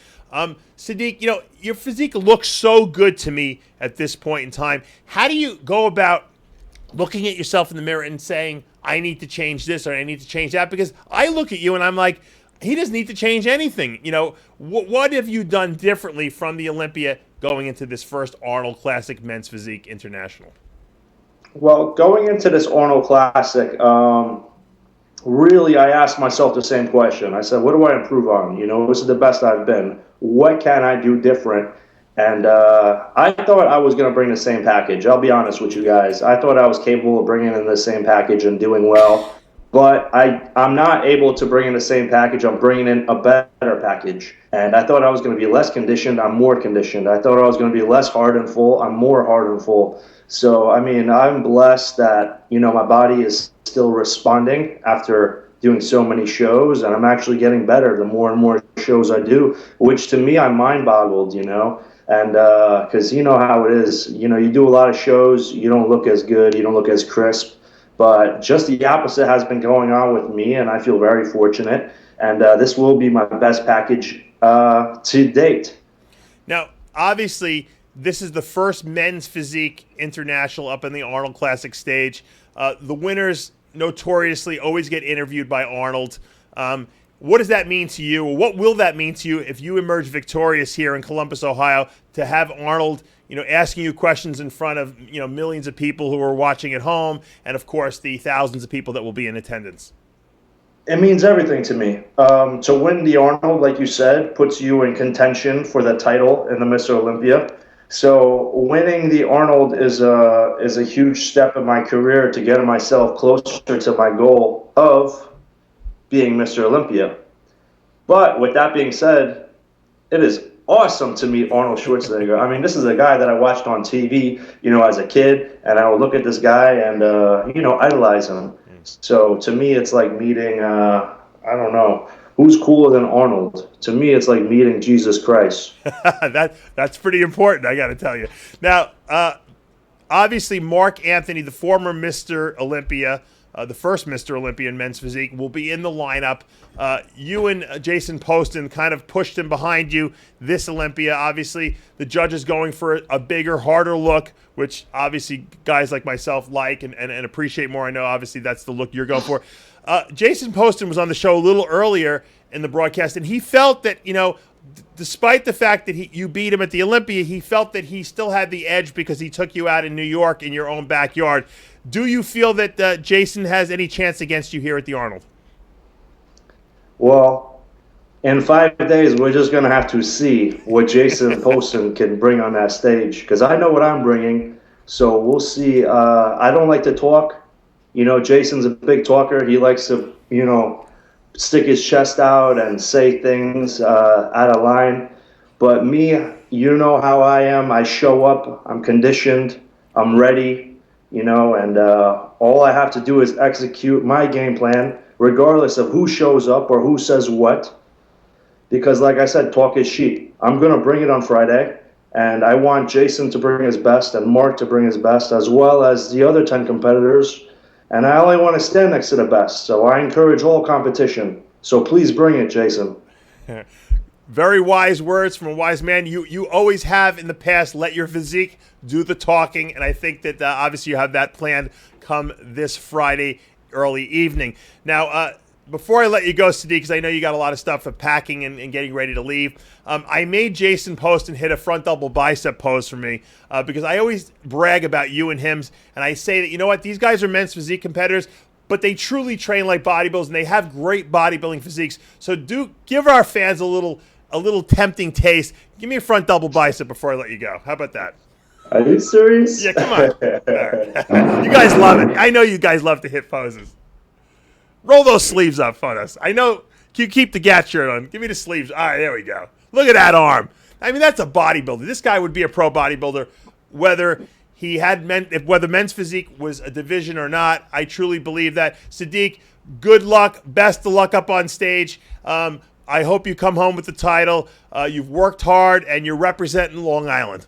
Sadik, your physique looks so good to me at this point in time. How do you go about looking at yourself in the mirror and saying, I need to change this or I need to change that? Because I look at you and I'm like, he doesn't need to change anything. What have you done differently from the Olympia going into this first Arnold Classic Men's Physique International? Well, going into this Arnold Classic, really I asked myself the same question. I said, what do I improve on? This is the best I've been. What can I do different? And I thought I was going to bring the same package. I'll be honest with you guys. I thought I was capable of bringing in the same package and doing well. But I'm not able to bring in the same package. I'm bringing in a better package. And I thought I was going to be less conditioned. I'm more conditioned. I thought I was going to be less hard and full. I'm more hard and full. So, I'm blessed that, my body is still responding after doing so many shows. And I'm actually getting better the more and more shows I do, which to me, I'm mind-boggled, And because you know how it is. You do a lot of shows. You don't look as good. You don't look as crisp. But just the opposite has been going on with me, and I feel very fortunate. And this will be my best package to date. Now, obviously, this is the first men's physique international up in the Arnold Classic stage. The winners notoriously always get interviewed by Arnold. what does that mean to you? Or what will that mean to you if you emerge victorious here in Columbus, Ohio, to have Arnold, asking you questions in front of, millions of people who are watching at home, and of course the thousands of people that will be in attendance? It means everything to me. To win the Arnold, like you said, puts you in contention for the title in the Mr. Olympia. So winning the Arnold is a huge step in my career to get myself closer to my goal of being Mr. Olympia. But with that being said, it is awesome to meet Arnold Schwarzenegger. I mean, this is a guy that I watched on TV, as a kid, and I would look at this guy and, idolize him. So to me, it's like meeting, I don't know, who's cooler than Arnold? To me, it's like meeting Jesus Christ. That's pretty important, I got to tell you. Now, obviously, Mark Anthony, the former Mr. Olympia, the first Mr. Olympia in men's physique, will be in the lineup. You and Jason Poston kind of pushed him behind you this Olympia. Obviously, the judges going for a bigger, harder look, which obviously guys like myself like and appreciate more. I know, obviously, that's the look you're going for. Jason Poston was on the show a little earlier in the broadcast, and he felt that, despite the fact that you beat him at the Olympia, he felt that he still had the edge because he took you out in New York in your own backyard. Do you feel that Jason has any chance against you here at the Arnold? Well, in 5 days, we're just going to have to see what Jason Poston can bring on that stage, because I know what I'm bringing, so we'll see. I don't like to talk. Jason's a big talker. He likes to, stick his chest out and say things out of line. But me, how I am. I show up. I'm conditioned. I'm ready, and all I have to do is execute my game plan, regardless of who shows up or who says what. Because like I said, talk is cheap. I'm going to bring it on Friday, and I want Jason to bring his best and Mark to bring his best, as well as the other 10 competitors. And I only want to stand next to the best, so I encourage all competition. So please bring it, Jason. Very wise words from a wise man. You always have in the past let your physique do the talking, and I think that obviously you have that planned come this Friday early evening. Now, before I let you go, Sadik, because I know you got a lot of stuff for packing and getting ready to leave, I made Jason Poston hit a front double bicep pose for me because I always brag about you and him, and I say that, these guys are men's physique competitors, but they truly train like bodybuilders, and they have great bodybuilding physiques. So do give our fans a little tempting taste. Give me a front double bicep before I let you go. How about that? Are you serious? Yeah, come on. You guys love it. I know you guys love to hit poses. Roll those sleeves up for us. I know you keep the Gat shirt on. Give me the sleeves. All right, there we go. Look at that arm. I mean, that's a bodybuilder. This guy would be a pro bodybuilder, whether men's physique was a division or not. I truly believe that. Sadik, good luck. Best of luck up on stage. I hope you come home with the title. You've worked hard, and you're representing Long Island.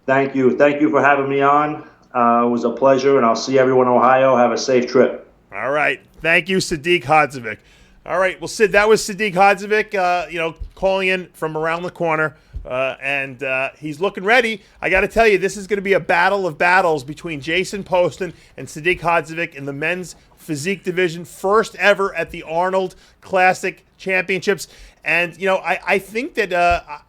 Thank you. Thank you for having me on. It was a pleasure, and I'll see everyone in Ohio. Have a safe trip. All right. Thank you, Sadik Hadzovic. All right. Well, Sid, that was Sadik Hadzovic, calling in from around the corner, and he's looking ready. I got to tell you, this is going to be a battle of battles between Jason Poston and Sadik Hadzovic in the men's physique division, first ever at the Arnold Classic Championships. And, I think that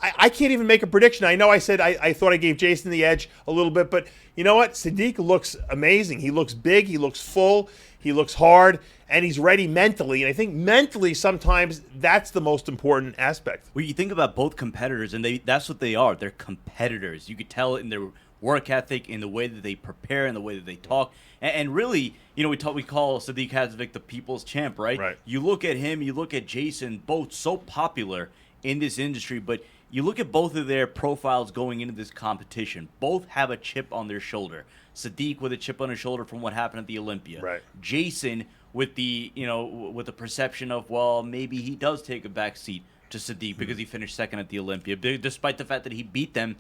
I can't even make a prediction. I know I said I thought I gave Jason the edge a little bit, but you know what? Sadik looks amazing. He looks big. He looks full. He looks hard, and he's ready mentally. And I think mentally sometimes that's the most important aspect. Well, you think about both competitors, and that's what they are. They're competitors. You could tell it in their work ethic, in the way that they prepare, in the way that they talk. And really, we call Sadik Hadzovic the people's champ, right? Right. You look at him, you look at Jason, both so popular in this industry, but you look at both of their profiles going into this competition. Both have a chip on their shoulder. Sadik with a chip on his shoulder from what happened at the Olympia. Right. Jason with the with the perception of, well, maybe he does take a back seat to Sadik because he finished second at the Olympia, despite the fact that he beat him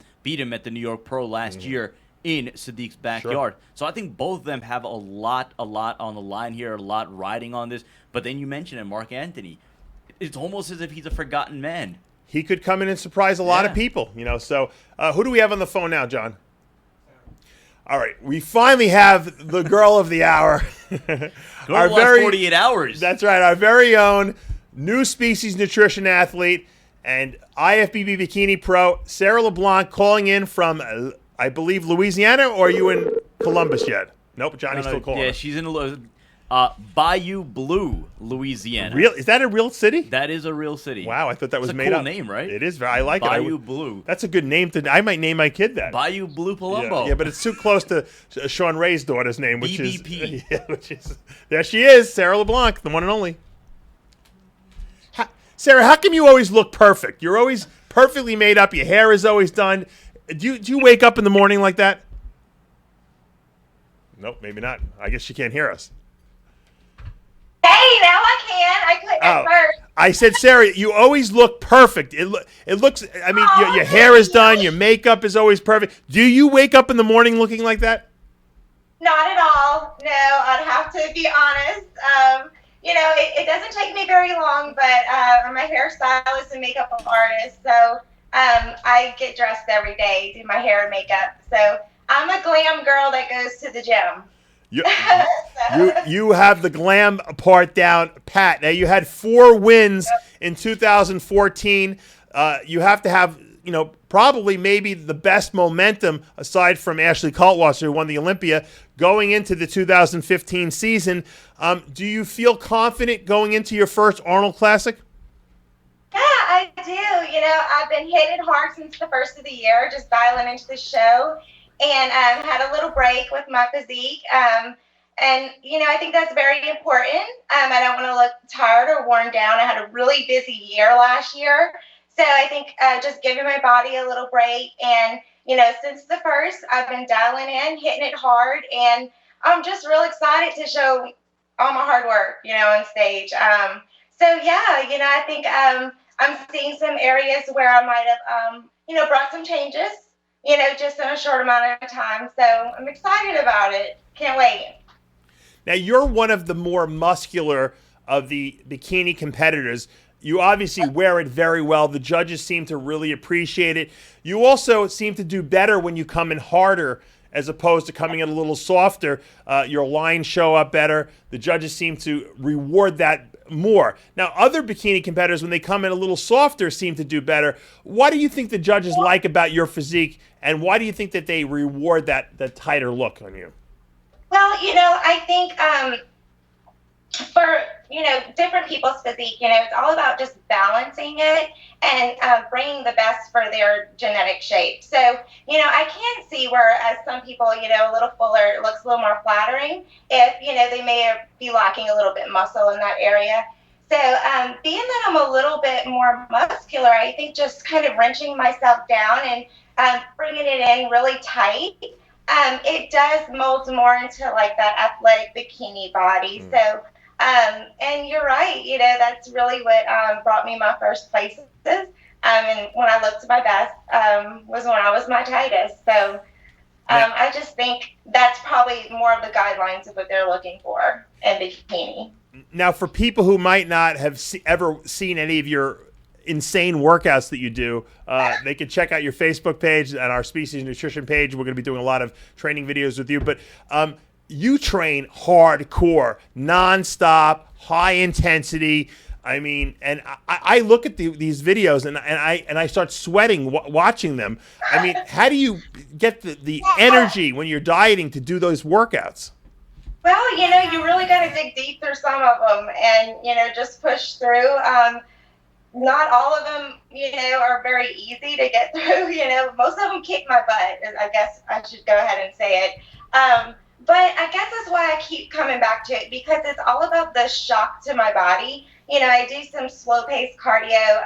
at the New York Pro last year in Sadik's backyard. Sure. So I think both of them have a lot on the line here, a lot riding on this. But then you mentioned it, Mark Anthony. It's almost as if he's a forgotten man. He could come in and surprise a lot of people, So who do we have on the phone now, John? All right, we finally have the girl of the hour. Girl 48 hours. That's right, our very own new species nutrition athlete and IFBB bikini pro, Sarah LeBlanc, calling in from, I believe, Louisiana, or are you in Columbus yet? Nope, Johnny's still calling. Yeah, she's in Bayou Blue, Louisiana. Real? Is that a real city? That is a real city. Wow, I thought that was It's a made cool up. name, right? It is. I like Bayou it. Blue. That's a good name. I might name my kid that. Bayou Blue Palumbo. Yeah, but it's too close to Sean Ray's daughter's name, which BBP. is there she is, Sarah LeBlanc, the one and only. Sarah, how come you always look perfect? You're always perfectly made up. Your hair is always done. Do you wake up in the morning like that? Nope, maybe not. I guess she can't hear us. Hey, now I can. I couldn't at first. I said, Sarah, you always look perfect. It looks. I mean, your hair is done. Your makeup is always perfect. Do you wake up in the morning looking like that? Not at all. No, I'd have to be honest. It doesn't take me very long, but I'm a hairstylist and makeup artist, so I get dressed every day, do my hair and makeup. So I'm a glam girl that goes to the gym. You have the glam part down pat. Now, you had 4 wins in 2014. You have to have, probably maybe the best momentum aside from Ashley Kaltwasser, who won the Olympia, going into the 2015 season. Do you feel confident going into your first Arnold Classic? Yeah, I do. I've been hitting hard since the first of the year, just dialing into the show, and had a little break with my physique. I think that's very important. I don't want to look tired or worn down. I had a really busy year last year. So I think just giving my body a little break. And, since the first, I've been dialing in, hitting it hard. And I'm just real excited to show all my hard work, on stage. I think I'm seeing some areas where I might have, brought some changes, just in a short amount of time. So I'm excited about it. Can't wait. Now, you're one of the more muscular of the bikini competitors. You obviously wear it very well. The judges seem to really appreciate it. You also seem to do better when you come in harder as opposed to coming in a little softer. Your lines show up better. The judges seem to reward that more. Now, other bikini competitors, when they come in a little softer, seem to do better. What do you think the judges like about your physique, and why do you think that they reward that tighter look on you? Well, I think for, different people's physique, it's all about just balancing it and bringing the best for their genetic shape. So, I can see where as some people, a little fuller, it looks a little more flattering if, they may be lacking a little bit muscle in that area. So being that I'm a little bit more muscular, I think just kind of wrenching myself down and bringing it in really tight, it does mold more into like that athletic bikini body. So, and you're right, that's really what brought me my first places. And when I looked my best was when I was my tightest. So I just think that's probably more of the guidelines of what they're looking for in bikini. Now, for people who might not have ever seen any of your insane workouts that you do, they can check out your Facebook page and our Species Nutrition page. We're going to be doing a lot of training videos with you, but you train hardcore, nonstop, high intensity. I mean, and I look at these videos and I start sweating watching them. I mean, how do you get the energy when you're dieting to do those workouts? Well, you really got to dig deep through some of them and, just push through. Not all of them, are very easy to get through. Most of them kick my butt. I guess I should go ahead and say it. But I guess that's why I keep coming back to it, because it's all about the shock to my body. I do some slow-paced cardio.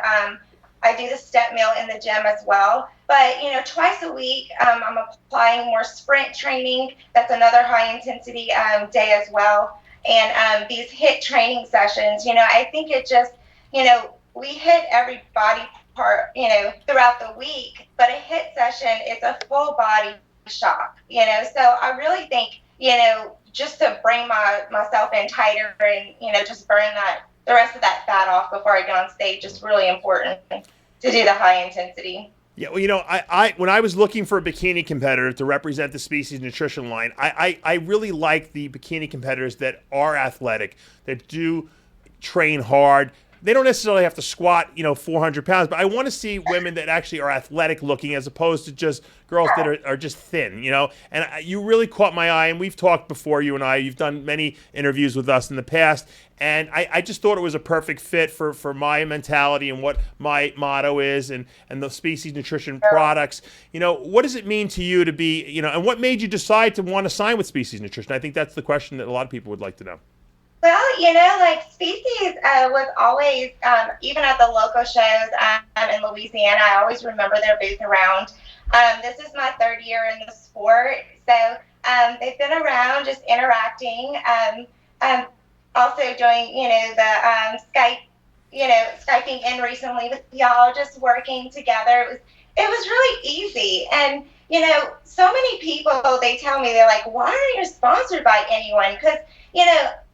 I do the step meal in the gym as well. But, twice a week, I'm applying more sprint training. That's another high-intensity day as well. And these HIIT training sessions, I think it just, we hit every body part, throughout the week. But a HIIT session is a full body shock, So I really think, just to bring myself in tighter and, just burn the rest of that fat off before I get on stage is really important to do the high intensity. Yeah, well, I when I was looking for a bikini competitor to represent the Species Nutrition line, I really like the bikini competitors that are athletic, that do train hard. they don't necessarily have to squat, 400 pounds, but I want to see women that actually are athletic looking as opposed to just girls that are just thin, And you really caught my eye, and we've talked before, you and I. You've done many interviews with us in the past, and I just thought it was a perfect fit for my mentality and what my motto is and the Species Nutrition products. What does it mean to you to be, and what made you decide to want to sign with Species Nutrition? I think that's the question that a lot of people would like to know. Well, Species was always, even at the local shows in Louisiana, I always remember their booth around. This is my third year in the sport, so they've been around just interacting, also doing, the Skype, Skyping in recently with y'all, just working together. It was really easy. And, so many people, they tell me, they're like, why aren't you sponsored by anyone? Because,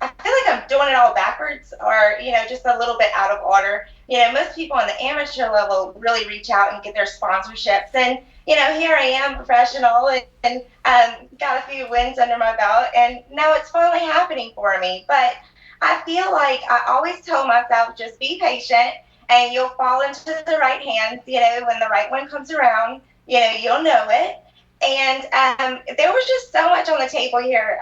I feel like I'm doing it all backwards or, just a little bit out of order. Most people on the amateur level really reach out and get their sponsorships. And, here I am, professional, and got a few wins under my belt. And now it's finally happening for me. But I feel like I always told myself, just be patient and you'll fall into the right hands. When the right one comes around, you'll know it. And there was just so much on the table here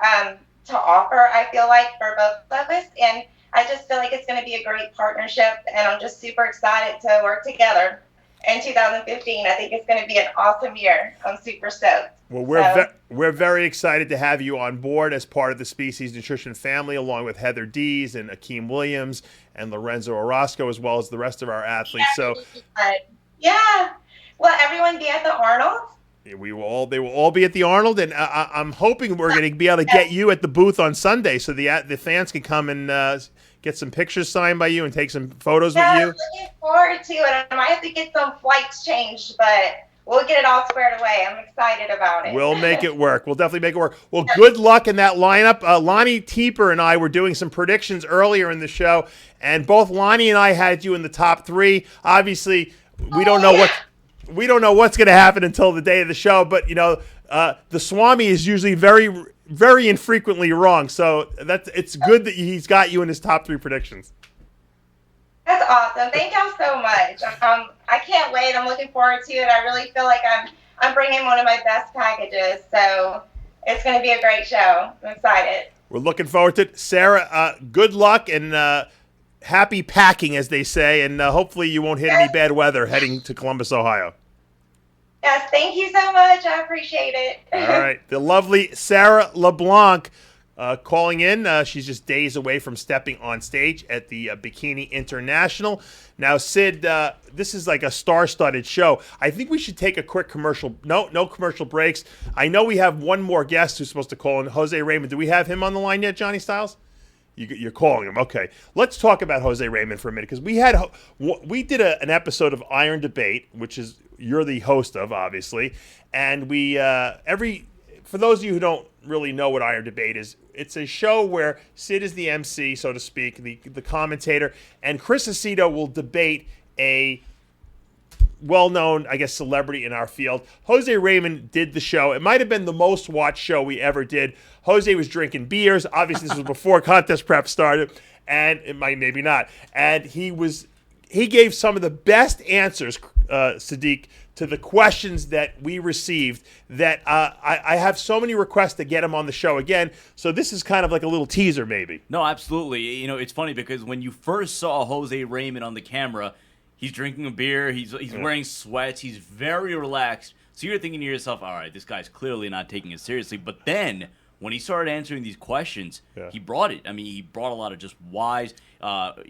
to offer, I feel like, for both of us. And I just feel like it's going to be a great partnership. And I'm just super excited to work together in 2015. I think it's going to be an awesome year. I'm super stoked. Well, we're very excited to have you on board as part of the Species Nutrition family, along with Heather Dees and Akeem Williams and Lorenzo Orozco, as well as the rest of our athletes. So, yeah. Will everyone be at the Arnold? They will all be at the Arnold, and I'm hoping we're going to be able to get you at the booth on Sunday, so the fans can come and get some pictures signed by you and take some photos with you. I'm looking forward to it. I might have to get some flights changed, but we'll get it all squared away. I'm excited about it. We'll make it work. We'll definitely make it work. Well, good luck in that lineup. Lonnie Teeper and I were doing some predictions earlier in the show, and both Lonnie and I had you in the top 3. Obviously, we don't know what's going to happen until the day of the show, but the Swami is usually very, very infrequently wrong. So it's good that he's got you in his top 3 predictions. That's awesome. Thank y'all so much. I can't wait. I'm looking forward to it. I really feel like I'm bringing one of my best packages. So it's going to be a great show. I'm excited. We're looking forward to it. Sarah, good luck and happy packing, as they say, and hopefully you won't hit any bad weather heading to Columbus, Ohio. Yes, thank you so much. I appreciate it. All right. The lovely Sarah LeBlanc calling in. She's just days away from stepping on stage at the Bikini International. Now, Sid, this is like a star-studded show. I think we should take a quick commercial. No commercial breaks. I know we have one more guest who's supposed to call in, Jose Raymond. Do we have him on the line yet, Johnny Styles? You're calling him. Okay. Let's talk about Jose Raymond for a minute, because we did an episode of Iron Debate, which is you're the host of, obviously, and we for those of you who don't really know what Iron Debate is, it's a show where Sid is the MC, so to speak, the commentator, and Chris Aceto will debate a well-known, I guess, celebrity in our field. Jose Raymond did the show. It might have been the most watched show we ever did. Jose was drinking beers. Obviously, this was before contest prep started, and it might, maybe not. And he gave some of the best answers, Sadik, to the questions that we received that I have so many requests to get him on the show again. So this is kind of like a little teaser, maybe. No, absolutely. It's funny because when you first saw Jose Raymond on the camera, he's drinking a beer, he's wearing sweats, he's very relaxed. So you're thinking to yourself, all right, this guy's clearly not taking it seriously. But then when he started answering these questions, he brought it. I mean, he brought a lot of just wise.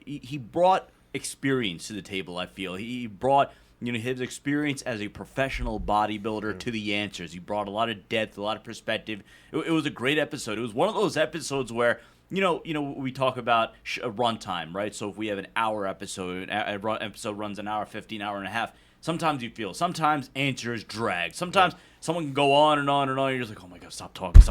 He brought experience to the table, I feel. He brought his experience as a professional bodybuilder to the answers. He brought a lot of depth, a lot of perspective. It was a great episode. It was one of those episodes where we talk about a runtime, right? So if we have an hour episode, episode runs an hour 15, hour and a half. Sometimes you feel, sometimes answers drag. Sometimes someone can go on and on and on. You're just like, oh my God, stop talking.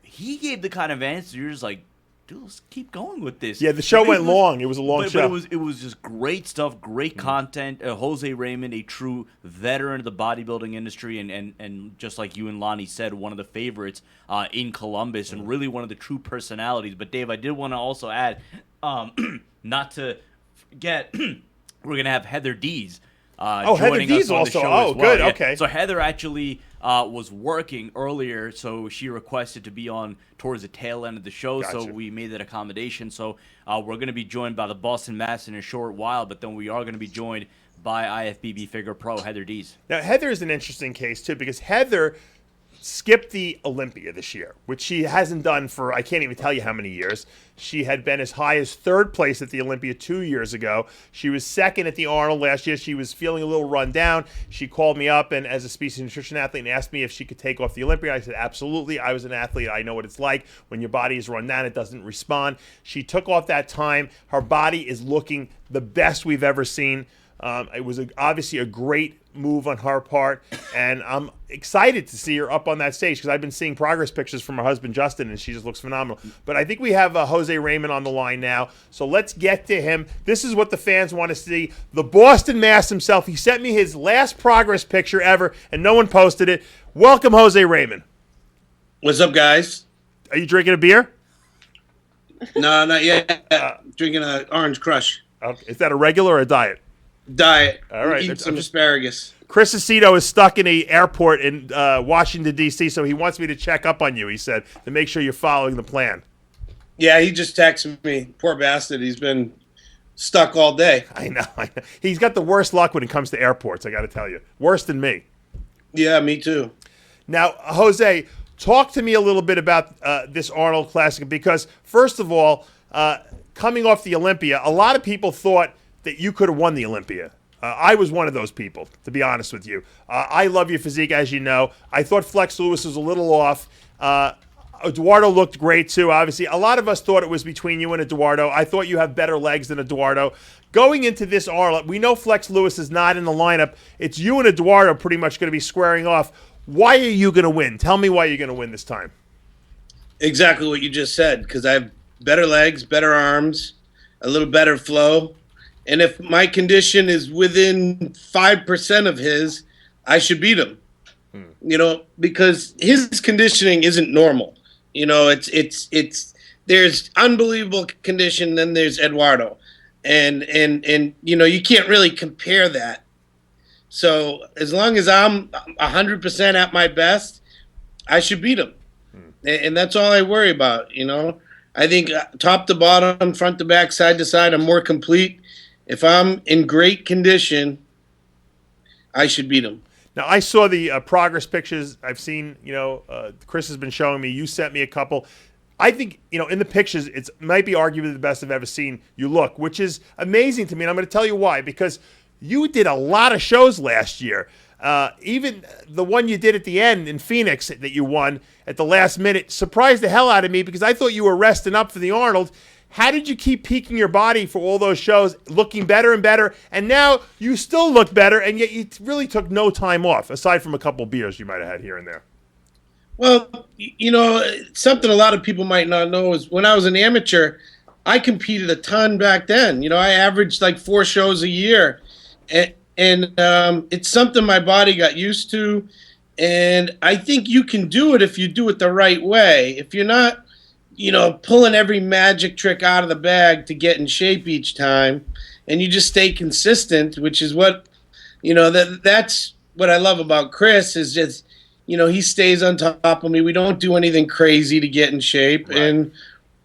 He gave the kind of answer you're just like, dude, let's keep going with this. Yeah, the show went long. It was a long show. But it was just great stuff, great content. Jose Raymond, a true veteran of the bodybuilding industry, and just like you and Lonnie said, one of the favorites in Columbus, and really one of the true personalities. But Dave, I did want to also add, not to forget, we're gonna have Heather Dees. Heather Joining Dees us on also. the show as well. Good. Yeah. Okay. So Heather actually was working earlier, so she requested to be on towards the tail end of the show. Gotcha. So we made that accommodation. So we're going to be joined by the Boston Mass in a short while, but then we are going to be joined by IFBB Figure Pro Heather Dees. Now, Heather is an interesting case, too, because Heather skipped the Olympia this year, which she hasn't done for, I can't even tell you how many years. She had been as high as third place at the Olympia 2 years ago. She was second at the Arnold last year. She was feeling a little run down. She called me up and as a species nutrition athlete and asked me if she could take off the Olympia. I said, absolutely. I was an athlete. I know what it's like. When your body is run down, it doesn't respond. She took off that time. Her body is looking the best we've ever seen. It was obviously a great move on her part, and I'm excited to see her up on that stage because I've been seeing progress pictures from her husband Justin, and she just looks phenomenal. But I think we have Jose Raymond on the line now, so let's get to him. This is what the fans want to see. The Boston Mass himself. He sent me his last progress picture ever, and no one posted it. Welcome, Jose Raymond. What's up, guys? Are you drinking a beer? No, not yet. Drinking an Orange Crush. Okay. Is that a regular or a diet? Diet. All right. Eat some asparagus. Chris Aceto is stuck in the airport in Washington, D.C., so he wants me to check up on you, he said, to make sure you're following the plan. Yeah, he just texted me. Poor bastard. He's been stuck all day. I know. He's got the worst luck when it comes to airports, I got to tell you. Worse than me. Yeah, me too. Now, Jose, talk to me a little bit about this Arnold Classic because, first of all, coming off the Olympia, a lot of people thought that you could have won the Olympia. I was one of those people, to be honest with you. I love your physique, as you know. I thought Flex Lewis was a little off. Eduardo looked great, too, obviously. A lot of us thought it was between you and Eduardo. I thought you have better legs than Eduardo. Going into this Arnold, we know Flex Lewis is not in the lineup. It's you and Eduardo pretty much going to be squaring off. Why are you going to win? Tell me why you're going to win this time. Exactly what you just said, because I have better legs, better arms, a little better flow. And if my condition is within 5% of his, I should beat him. You know, because his conditioning isn't normal. You know, it's there's unbelievable condition, then there's Eduardo. And you know, you can't really compare that. So as long as I'm 100% at my best, I should beat him. And that's all I worry about, you know. I think top to bottom, front to back, side to side, I'm more complete. If I'm in great condition, I should beat him. Now, I saw the progress pictures. I've seen, you know, Chris has been showing me. You sent me a couple. I think, you know, in the pictures, it might be arguably the best I've ever seen you look, which is amazing to me. And I'm going to tell you why. Because you did a lot of shows last year. Even the one you did at the end in Phoenix that you won at the last minute surprised the hell out of me because I thought you were resting up for the Arnold. How did you keep peaking your body for all those shows, looking better and better, and now you still look better, and yet you really took no time off, aside from a couple beers you might have had here and there? Well, you know, something a lot of people might not know is when I was an amateur, I competed a ton back then. You know, I averaged like 4 shows a year, and it's something my body got used to, and I think you can do it if you do it the right way. If you're not, you know, pulling every magic trick out of the bag to get in shape each time, and you just stay consistent, which is what, you know, that's what I love about Chris is just, you know, he stays on top of me. We don't do anything crazy to get in shape. Right. And,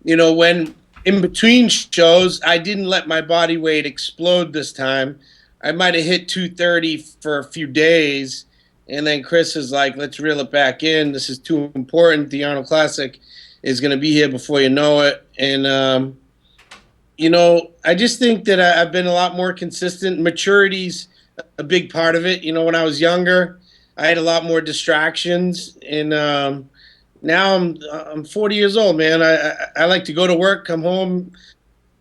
you know, when in between shows, I didn't let my body weight explode this time. I might have hit 230 for a few days, and then Chris is like, let's reel it back in. This is too important. The Arnold Classic is going to be here before you know it. And, you know, I just think that I've been a lot more consistent. Maturity's a big part of it. You know, when I was younger, I had a lot more distractions. And now I'm 40 years old, man. I like to go to work, come home,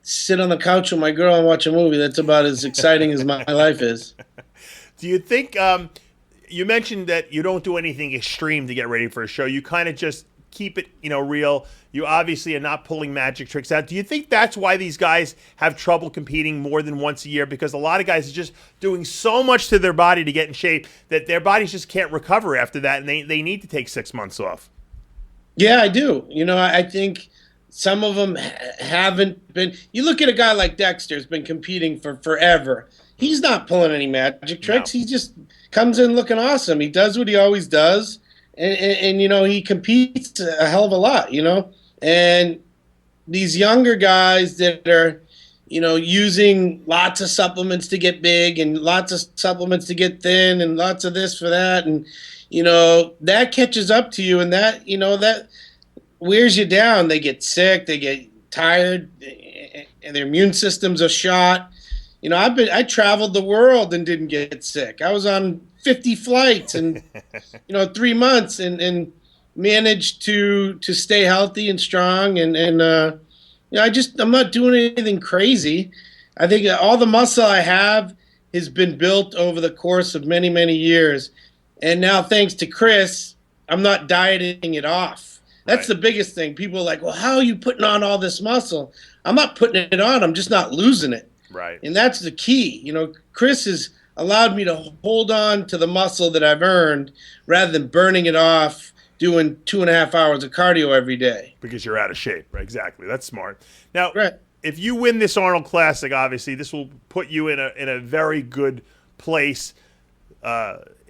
sit on the couch with my girl and watch a movie. That's about as exciting as my life is. Do you think you mentioned that you don't do anything extreme to get ready for a show? You kind of just keep it, you know, real. You obviously are not pulling magic tricks out. Do you think that's why these guys have trouble competing more than once a year? Because a lot of guys are just doing so much to their body to get in shape that their bodies just can't recover after that, and they need to take 6 months off. Yeah, I do. You know, I think Some of them haven't been. You look at a guy like Dexter, who's been competing for forever. He's not pulling any magic tricks. No. He just comes in looking awesome. He does what he always does. And, you know, he competes a hell of a lot, you know. And these younger guys that are, you know, using lots of supplements to get big and lots of supplements to get thin and lots of this for that. And, you know, that catches up to you, and that, you know, that wears you down. They get sick, they get tired, and their immune systems are shot. You know, I traveled the world and didn't get sick. I was on 50 flights and, you know, 3 months and managed to stay healthy and strong. And you know, I'm not doing anything crazy. I think all the muscle I have has been built over the course of many, many years. And now, thanks to Chris, I'm not dieting it off. That's the biggest thing. People are like, well, how are you putting on all this muscle? I'm not putting it on. I'm just not losing it. Right. And that's the key. You know, Chris has allowed me to hold on to the muscle that I've earned rather than burning it off doing 2.5 hours of cardio every day. Because you're out of shape. Right. Exactly. That's smart. Now, if you win this Arnold Classic, obviously, this will put you in a very good place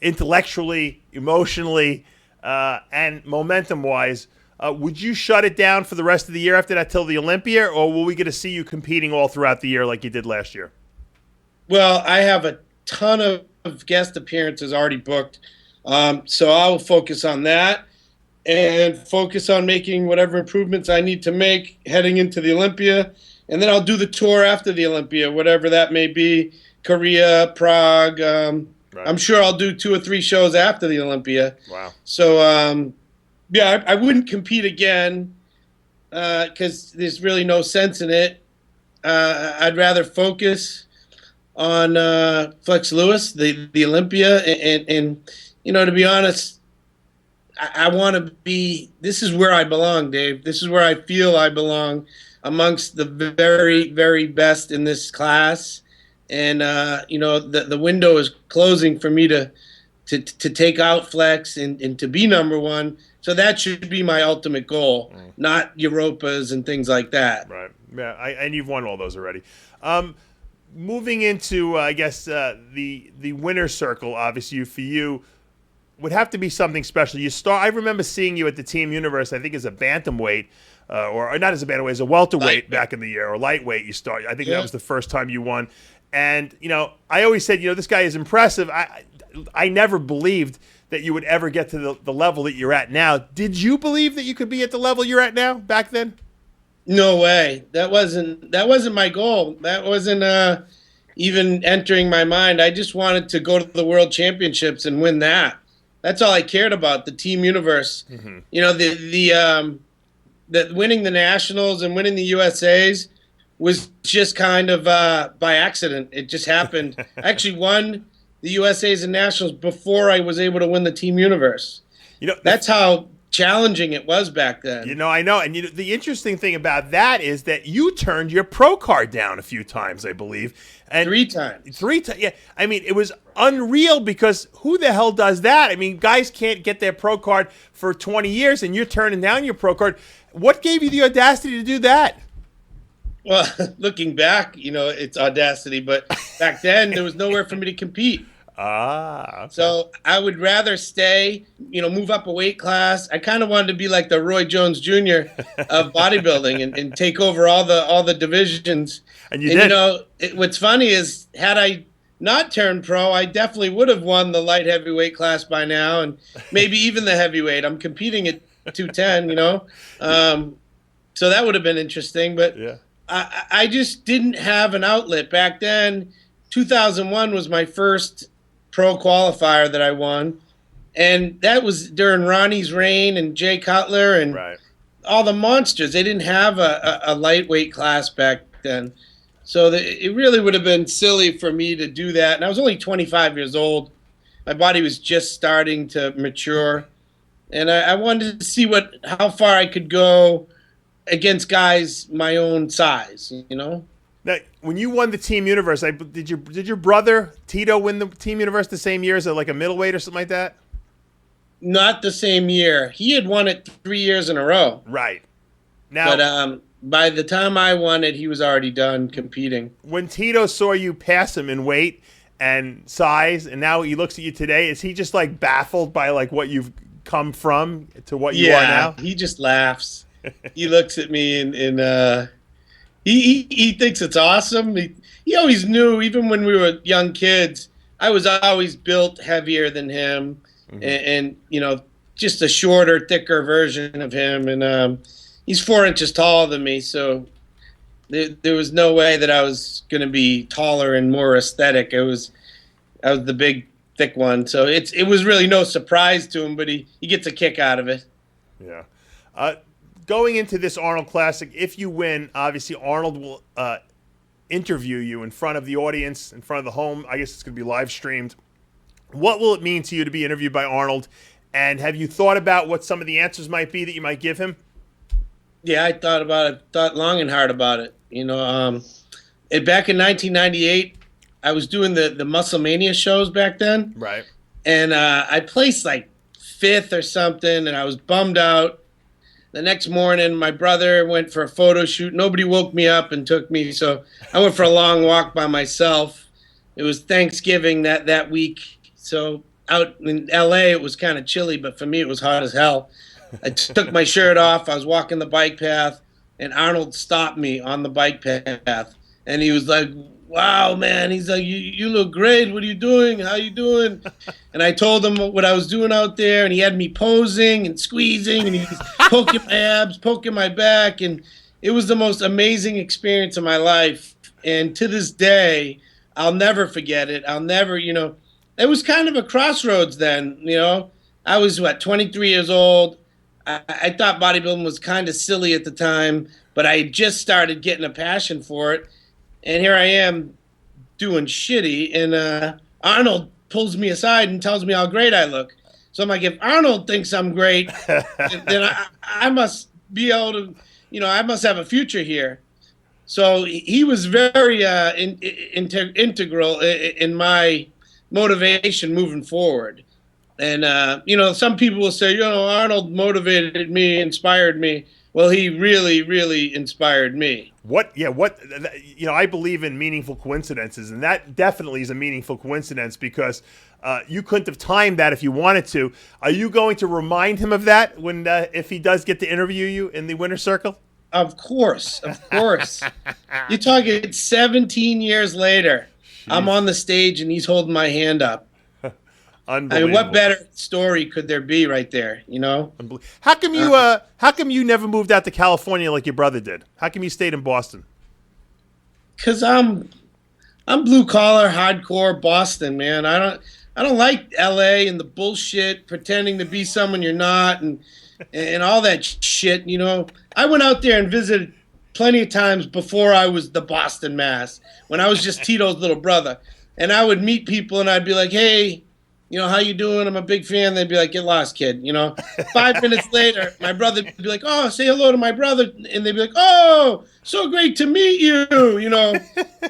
intellectually, emotionally, and momentum-wise. Would you shut it down for the rest of the year after that till the Olympia, or will we get to see you competing all throughout the year like you did last year? Well, I have a ton of guest appearances already booked, so I will focus on that and focus on making whatever improvements I need to make heading into the Olympia, and then I'll do the tour after the Olympia, whatever that may be, Korea, Prague. I'm sure I'll do 2 or 3 shows after the Olympia. Wow. So, yeah, I wouldn't compete again because there's really no sense in it. I'd rather focus on Flex Lewis, the Olympia, and you know, to be honest, I want to be. This is where I belong, Dave. This is where I feel I belong amongst the very, very best in this class. And you know, the window is closing for me to take out Flex and to be number one. So that should be my ultimate goal, not Europas and things like that. Right. Yeah, and you've won all those already. Moving into, I guess, the winner's circle, obviously, for you, would have to be something special. I remember seeing you at the Team Universe, I think as a bantamweight, or not as a bantamweight, as a welterweight back in the year, or lightweight you start. I think that was the first time you won. And, you know, I always said, you know, this guy is impressive. I never believed that you would ever get to the level that you're at now. Did you believe that you could be at the level you're at now back then? No way. That wasn't my goal. That wasn't even entering my mind. I just wanted to go to the World Championships and win that. That's all I cared about, the Team Universe. Mm-hmm. You know, the winning the Nationals and winning the USAs was just kind of by accident. It just happened. I actually won the USAs and Nationals before I was able to win the Team Universe. You know, that's how challenging it was back then. You know, I know. And you know, the interesting thing about that is that you turned your pro card down a few times, I believe. And 3 times. 3 times. Yeah. I mean, it was unreal because who the hell does that? I mean, guys can't get their pro card for 20 years and you're turning down your pro card. What gave you the audacity to do that? Well, looking back, you know, it's audacity, but back then there was nowhere for me to compete. Okay. So I would rather stay, you know, move up a weight class. I kind of wanted to be like the Roy Jones Jr. of bodybuilding and take over all the divisions. And you did. You know, what's funny is had I not turned pro, I definitely would have won the light heavyweight class by now, and maybe even the heavyweight. I'm competing at 210, you know. So that would have been interesting, but yeah. I just didn't have an outlet. Back then, 2001 was my first pro qualifier that I won, and that was during Ronnie's reign and Jay Cutler and all the monsters. They didn't have a lightweight class back then. So it really would have been silly for me to do that. And I was only 25 years old. My body was just starting to mature. And I wanted to see how far I could go against guys my own size, you know? Now, when you won the Team Universe, did your brother Tito win the Team Universe the same year as like a middleweight or something like that? Not the same year. He had won it 3 years in a row. Right. Now, but by the time I won it, he was already done competing. when Tito saw you pass him in weight and size, and now he looks at you today, is he just like baffled by like what you've come from to what you are now? He just laughs. He looks at me and he thinks it's awesome. He always knew, even when we were young kids, I was always built heavier than him, and you know, just a shorter, thicker version of him. And he's 4 inches taller than me, so there was no way that I was going to be taller and more aesthetic. I was the big, thick one, so it was really no surprise to him, but he gets a kick out of it. Yeah. Going into this Arnold Classic, if you win, obviously Arnold will interview you in front of the audience, in front of the home. I guess it's going to be live streamed. What will it mean to you to be interviewed by Arnold? And have you thought about what some of the answers might be that you might give him? Yeah, I thought about it, thought long and hard about it. You know, back in 1998, I was doing the Muscle Mania shows back then. Right. And I placed like 5th or something, and I was bummed out. The next morning, my brother went for a photo shoot. Nobody woke me up and took me, so I went for a long walk by myself. It was Thanksgiving that week, so out in L.A. it was kind of chilly, but for me it was hot as hell. I took my shirt off. I was walking the bike path, and Arnold stopped me on the bike path, and he was like, "Wow, man!" He's like, "You look great. What are you doing? How you doing?" And I told him what I was doing out there, and he had me posing and squeezing, and he's poking my abs, poking my back, and it was the most amazing experience of my life. And to this day, I'll never forget it. I'll never, you know, it was kind of a crossroads then. You know, I was 23 years old. I thought bodybuilding was kind of silly at the time, but I had just started getting a passion for it. And here I am doing shitty, and Arnold pulls me aside and tells me how great I look. So I'm like, if Arnold thinks I'm great, then I must be able to, you know, I must have a future here. So he was very integral in my motivation moving forward. And, you know, some people will say, you know, Arnold motivated me, inspired me. Well, he really, really inspired me. You know, I believe in meaningful coincidences, and that definitely is a meaningful coincidence because you couldn't have timed that if you wanted to. Are you going to remind him of that when if he does get to interview you in the winner's circle? Of course, of course. You're talking 17 years later. Jeez. I'm on the stage, and he's holding my hand up. I mean, what better story could there be right there, you know? How come you never moved out to California like your brother did? How come you stayed in Boston? Cuz I'm blue collar, hardcore Boston, man. I don't like LA and the bullshit, pretending to be someone you're not and all that shit, you know. I went out there and visited plenty of times before I was the Boston Mass, when I was just Tito's little brother. And I would meet people and I'd be like, "Hey, you know, how you doing? I'm a big fan." They'd be like, "Get lost, kid." You know, 5 minutes later, my brother would be like, "Oh, say hello to my brother." And they'd be like, "Oh, so great to meet you." You know,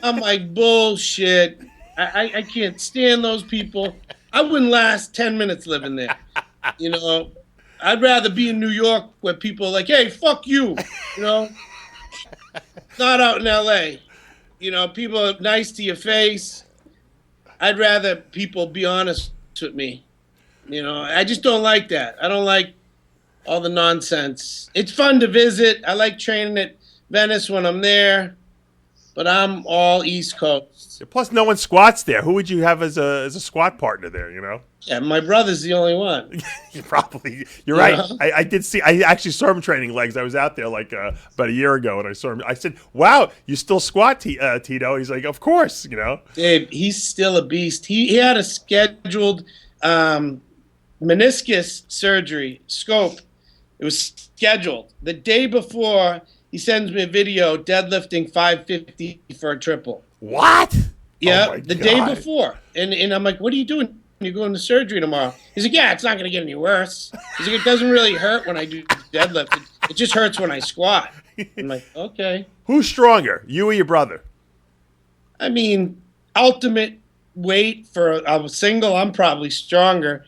I'm like, bullshit. I can't stand those people. I wouldn't last 10 minutes living there. You know, I'd rather be in New York where people are like, "Hey, fuck you." You know, not out in LA. You know, people are nice to your face. I'd rather people be honest with me. You know, I just don't like that. I don't like all the nonsense. It's fun to visit. I like training at Venice when I'm there, but I'm all East Coast. Plus, no one squats there. Who would you have as a squat partner there, you know? Yeah, my brother's the only one. You're right. I did see. I actually saw him training legs. I was out there like about a year ago, and I saw him. I said, "Wow, you still squat, Tito?" He's like, "Of course, you know." Dave, he's still a beast. He had a scheduled meniscus surgery scope. It was scheduled the day before. He sends me a video deadlifting 550 for a triple. What? Yeah, oh the day before, and I'm like, "What are you doing? You're going to surgery tomorrow." He's like, "Yeah, it's not going to get any worse." He's like, "It doesn't really hurt when I do deadlift. It just hurts when I squat." I'm like, "Okay." Who's stronger, you or your brother? I mean, ultimate weight for a single, I'm probably stronger,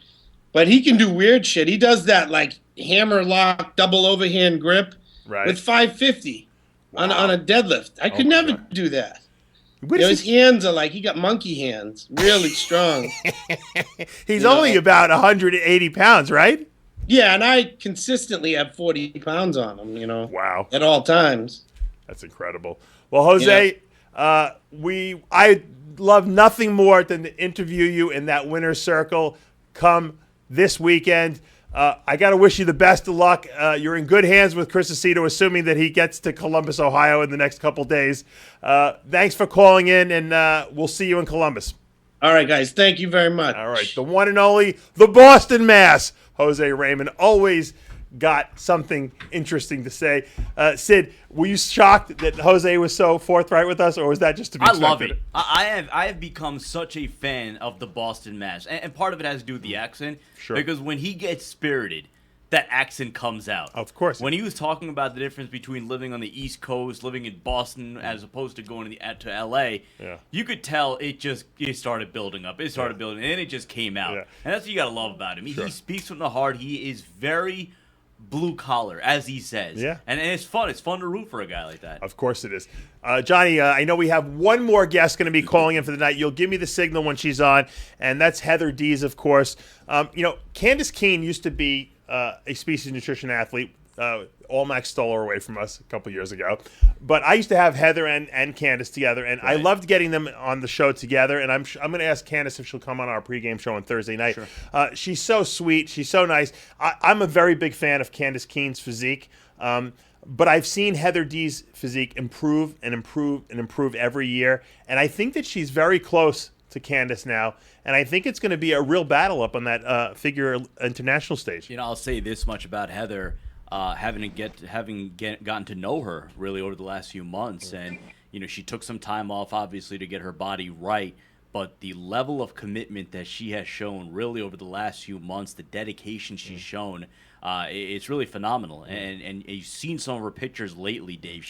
but he can do weird shit. He does that like hammer lock, double overhand grip. with 550 on a deadlift. I could never do that. His hands are like, he got monkey hands, really strong. He's only about 180 pounds, right? Yeah, and I consistently have 40 pounds on him, Wow. at all times. That's incredible. Well, Jose, I love nothing more than to interview you in that winner's circle come this weekend. I got to wish you the best of luck. You're in good hands with Chris Aceto, assuming that he gets to Columbus, Ohio in the next couple days. Thanks for calling in, and we'll see you in Columbus. All right, guys. Thank you very much. All right. The one and only, the Boston Mass, Jose Raymond, always got something interesting to say. Sid, were you shocked that Jose was so forthright with us, or was that just to be expected? I love it. I have become such a fan of the Boston Mass, and part of it has to do with the accent. Sure. Because when he gets spirited, that accent comes out. Of course. When he was talking about the difference between living on the East Coast, living in Boston, as opposed to going to L.A., you could tell it started building up. It started building, and it just came out. Yeah. And that's what you got to love about him. He speaks from the heart. He is very blue collar, as he says. Yeah. And it's fun. It's fun to root for a guy like that. Of course it is. Johnny, I know we have one more guest going to be calling in for the night. You'll give me the signal when she's on, and that's Heather Dees, of course. Candace Keene used to be a species nutrition athlete. All Max stole her away from us a couple years ago. But I used to have Heather and Candace together, and I loved getting them on the show together. And I'm going to ask Candace if she'll come on our pregame show on Thursday night. Sure. She's so sweet. She's so nice. I'm a very big fan of Candace Keene's physique. But I've seen Heather Dees' physique improve and improve and improve every year. And I think that she's very close to Candace now. And I think it's going to be a real battle up on that figure international stage. I'll say this much about Heather. Having gotten to know her really over the last few months, and she took some time off obviously to get her body right, but the level of commitment that she has shown really over the last few months, the dedication she's shown, it's really phenomenal. And you've seen some of her pictures lately, Dave.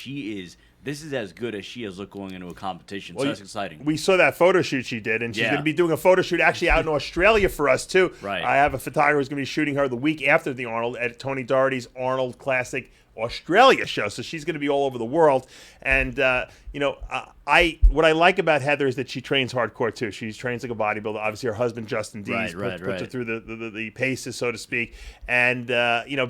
This is as good as she has looked going into a competition, so that's exciting. We saw that photo shoot she did, and she's going to be doing a photo shoot actually out in Australia for us, too. Right. I have a photographer who's going to be shooting her the week after the Arnold at Tony Doherty's Arnold Classic Australia show, so she's going to be all over the world. And what I like about Heather is that she trains hardcore too. She trains like a bodybuilder. Obviously, her husband Justin Dees puts her through the paces, so to speak. And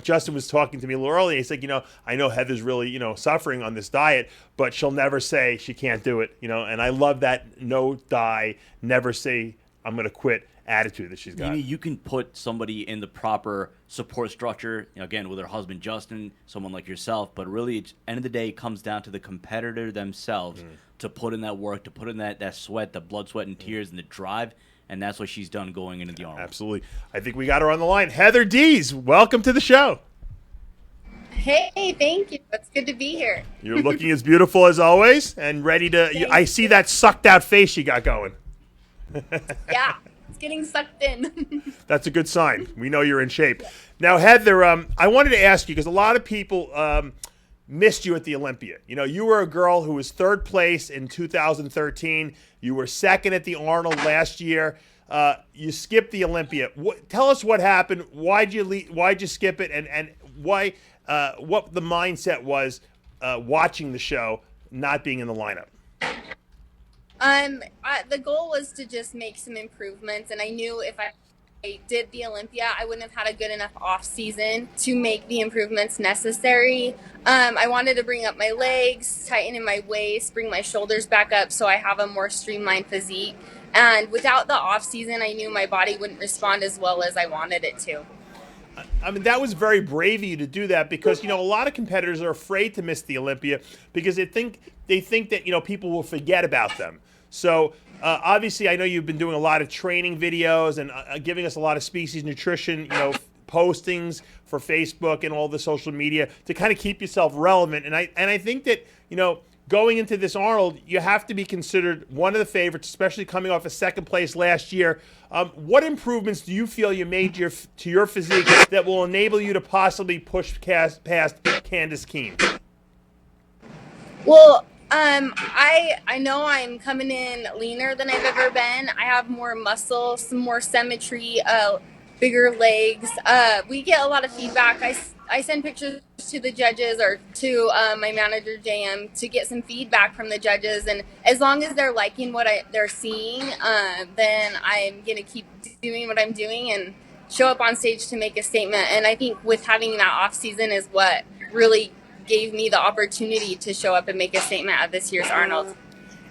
Justin was talking to me a little earlier. He's like, I know Heather's really suffering on this diet, but she'll never say she can't do it. And I love that no die, never say I'm going to quit attitude that she's got. You can put somebody in the proper support structure, again, with her husband Justin, someone like yourself, but really, at the end of the day, it comes down to the competitor themselves to put in that work, to put in that sweat, the blood, sweat, and tears, and the drive, and that's what she's done going into the Arnold. Absolutely. I think we got her on the line. Heather Dees, welcome to the show. Hey, thank you. It's good to be here. You're looking as beautiful as always, and ready to. I see that sucked out face you got going. Yeah. It's getting sucked in. That's a good sign. We know you're in shape. Now, Heather, I wanted to ask you, because a lot of people missed you at the Olympia. You were a girl who was third place in 2013. You were second at the Arnold last year. You skipped the Olympia. Tell us what happened. Why'd you skip it? And why? What the mindset was watching the show, not being in the lineup. The goal was to just make some improvements, and I knew if I did the Olympia, I wouldn't have had a good enough off season to make the improvements necessary. I wanted to bring up my legs, tighten in my waist, bring my shoulders back up so I have a more streamlined physique. And without the off season, I knew my body wouldn't respond as well as I wanted it to. I mean, that was very brave of you to do that, because a lot of competitors are afraid to miss the Olympia because they think that people will forget about them. So obviously, I know you've been doing a lot of training videos and giving us a lot of species nutrition, postings for Facebook and all the social media to kind of keep yourself relevant. And I think that going into this Arnold, you have to be considered one of the favorites, especially coming off a second place last year. What improvements do you feel you made to your physique that will enable you to possibly push past Candace Keene? Well, I know I'm coming in leaner than I've ever been. I have more muscle, some more symmetry, bigger legs. We get a lot of feedback. I send pictures to the judges or to my manager JM to get some feedback from the judges, and as long as they're liking what they're seeing, then I'm gonna keep doing what I'm doing and show up on stage to make a statement. And I think with having that off season is what really gave me the opportunity to show up and make a statement at this year's Arnold.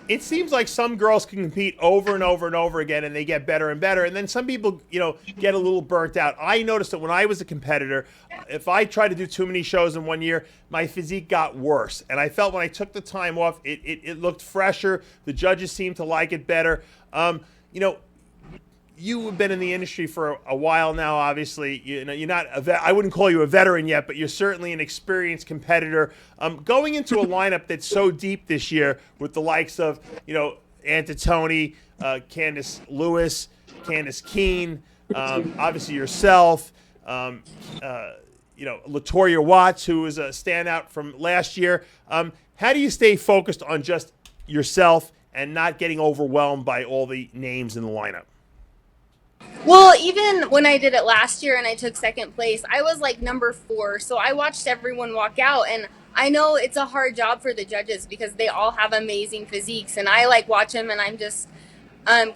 It seems like some girls can compete over and over and over again, and they get better and better. And then some people, get a little burnt out. I noticed that when I was a competitor, if I tried to do too many shows in one year, my physique got worse. And I felt when I took the time off, it looked fresher. The judges seemed to like it better. You have been in the industry for a while now. Obviously, you're not I wouldn't call you a veteran yet, but you're certainly an experienced competitor. Going into a lineup that's so deep this year with the likes of, Antatoni, Candice Lewis, Candice Keene, obviously yourself, LaToya Watts, who was a standout from last year. How do you stay focused on just yourself and not getting overwhelmed by all the names in the lineup? Well, even when I did it last year and I took second place, I was like number 4. So I watched everyone walk out, and I know it's a hard job for the judges because they all have amazing physiques, and I watch them, and I'm just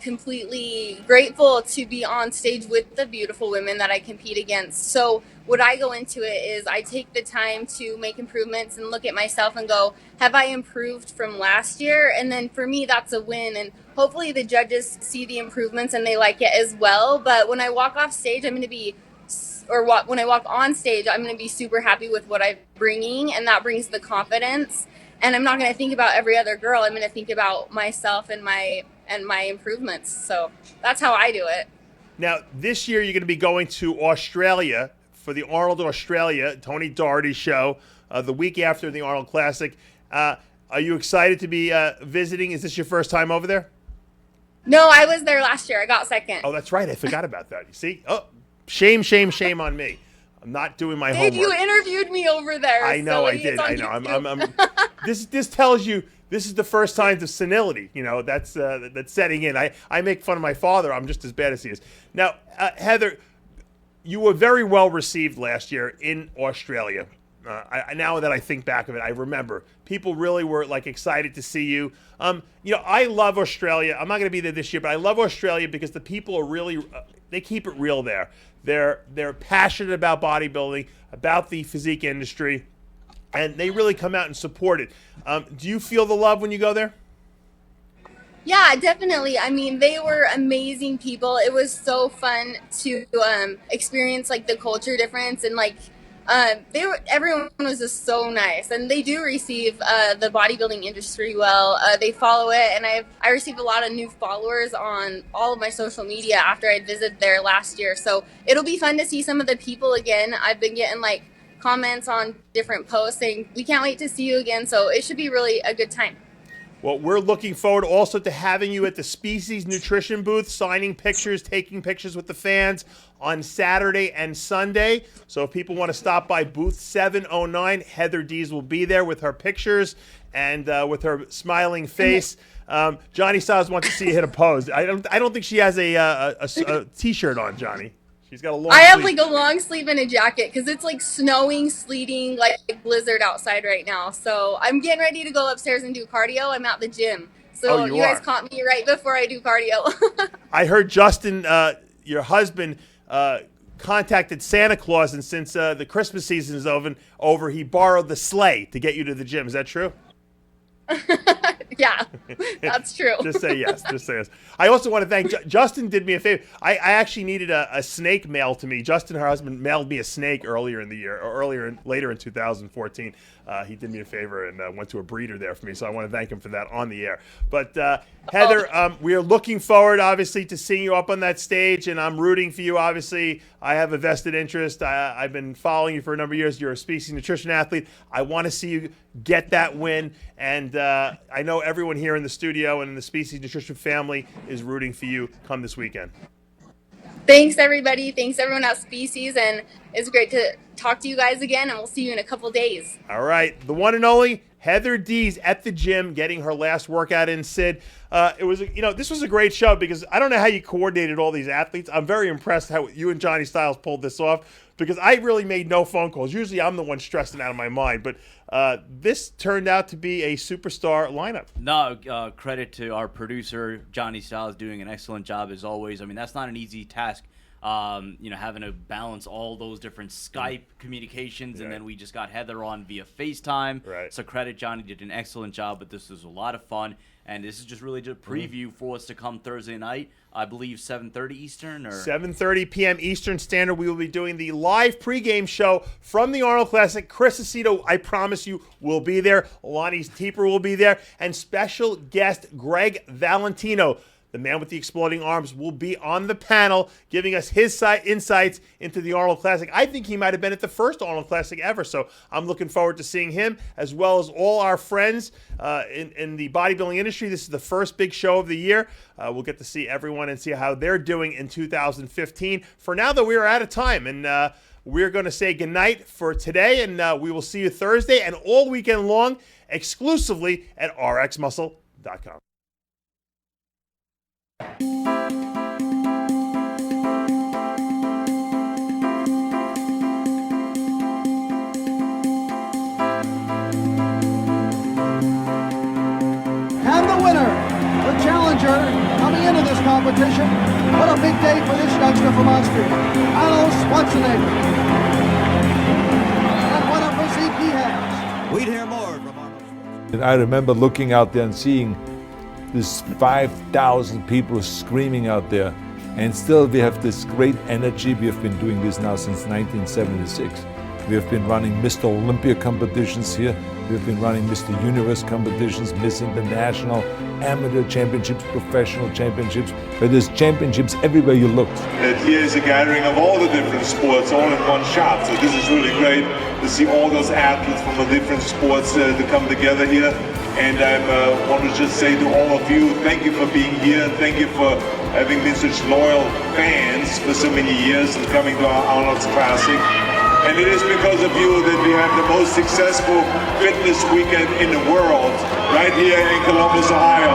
completely grateful to be on stage with the beautiful women that I compete against. So what I go into it is I take the time to make improvements and look at myself and go, have I improved from last year? And then for me, that's a win. And hopefully the judges see the improvements and they like it as well. But when I walk off stage, when I walk on stage, I'm going to be super happy with what I'm bringing, and that brings the confidence. And I'm not going to think about every other girl. I'm going to think about myself and my improvements. So that's how I do it. Now, this year you're going to be going to Australia for the Arnold Australia, Tony Doherty show, the week after the Arnold Classic. Are you excited to be visiting? Is this your first time over there? No, I was there last year. I got second. Oh, that's right. I forgot about that. You see? Oh, shame on me. I'm not doing my homework. Dude, you interviewed me over there. I know, I did. I know. I'm this tells you this is the first signs of senility. That's setting in. I make fun of my father. I'm just as bad as he is. Now, Heather, you were very well received last year in Australia. Now that I think back of it, I remember people really were excited to see you. I love Australia. I'm not going to be there this year, but I love Australia because the people are really they keep it real there. They're passionate about bodybuilding, about the physique industry, and they really come out and support it. Do you feel the love when you go there? Yeah, definitely. I mean, they were amazing people. It was so fun to experience the culture difference, and everyone was just so nice, and they do receive the bodybuilding industry well. They follow it, and I received a lot of new followers on all of my social media after I visited there last year. So it'll be fun to see some of the people again. I've been getting comments on different posts saying we can't wait to see you again. So it should be really a good time. Well, we're looking forward also to having you at the Species Nutrition booth, signing pictures, taking pictures with the fans on Saturday and Sunday. So if people want to stop by booth 709, Heather Dees will be there with her pictures and with her smiling face. Johnny Styles wants to see you hit a pose. I don't think she has a T-shirt on, Johnny. She's got a long I have sleeve. a long sleeve and a jacket because it's snowing, sleeting, blizzard outside right now. So I'm getting ready to go upstairs and do cardio. I'm at the gym. So you guys caught me right before I do cardio. I heard Justin, your husband, contacted Santa Claus, and since the Christmas season is over, he borrowed the sleigh to get you to the gym. Is that true? Yeah, that's true. Just say yes. Just say yes. I also want to thank Justin. Did me a favor. I actually needed a snake mailed to me. Justin, her husband, mailed me a snake earlier in the year, or later in 2014. He did me a favor and went to a breeder there for me. So I want to thank him for that on the air. But Heather, we are looking forward, obviously, to seeing you up on that stage, and I'm rooting for you. Obviously, I have a vested interest. I've been following you for a number of years. You're a Species Nutrition athlete. I want to see you get that win, and I know everyone here in the studio and in the Species Nutrition family is rooting for you come this weekend. Thanks, everybody. Thanks, everyone at Species, and it's great to talk to you guys again, and we'll see you in a couple days. All right. The one and only Heather Dees at the gym getting her last workout in, Sid. It was, this was a great show because I don't know how you coordinated all these athletes. I'm very impressed how you and Johnny Styles pulled this off because I really made no phone calls. Usually I'm the one stressing out of my mind, but this turned out to be a superstar lineup. No, credit to our producer, Johnny Styles, doing an excellent job as always. I mean, that's not an easy task. Having to balance all those different Skype communications, and then we just got Heather on via FaceTime. Right. So credit, Johnny did an excellent job, but this was a lot of fun, and this is just really just a preview for what's to come Thursday night. I believe 7:30 Eastern or 7:30 p.m. Eastern Standard. We will be doing the live pregame show from the Arnold Classic. Chris Aceto, I promise you, will be there. Lonnie's Teeper will be there, and special guest Greg Valentino, the man with the exploding arms, will be on the panel giving us his insights into the Arnold Classic. I think he might have been at the first Arnold Classic ever, so I'm looking forward to seeing him as well as all our friends in the bodybuilding industry. This is the first big show of the year. We'll get to see everyone and see how they're doing in 2015. For now, though, we are out of time, and we're going to say goodnight for today, and we will see you Thursday and all weekend long exclusively at RxMuscle.com. And the winner, the challenger, coming into this competition. What a big day for this youngster from Austria, Arnold Schwarzenegger. And what a physique he has. We'd hear more from Arnold. And I remember looking out there and seeing this 5,000 people screaming out there, and still we have this great energy. We have been doing this now since 1976. We have been running Mr. Olympia competitions here. We have been running Mr. Universe competitions, Miss International, amateur championships, professional championships. But there's championships everywhere you look. That here is a gathering of all the different sports all in one shot. So this is really great to see all those athletes from the different sports to come together here. And I want to just say to all of you, thank you for being here. Thank you for having been such loyal fans for so many years and coming to our Arnold's Classic. And it is because of you that we have the most successful fitness weekend in the world, right here in Columbus, Ohio.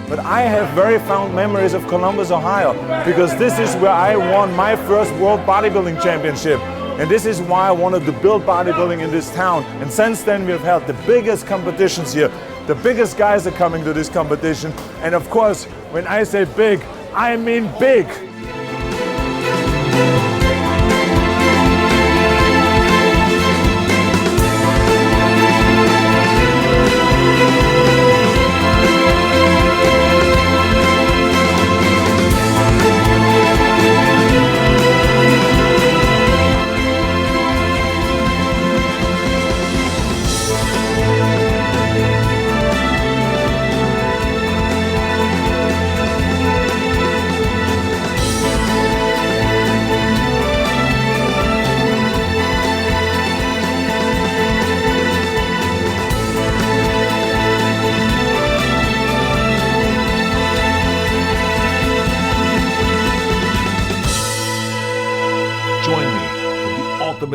But I have very fond memories of Columbus, Ohio, because this is where I won my first World Bodybuilding Championship. And this is why I wanted to build bodybuilding in this town. And since then, we've held the biggest competitions here. The biggest guys are coming to this competition. And of course, when I say big, I mean big.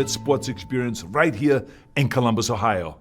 Sports experience right here in Columbus, Ohio.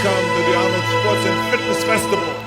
welcome to the Arnold Sports and Fitness Festival.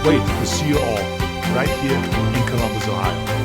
wait to see you all right here in Columbus, Ohio.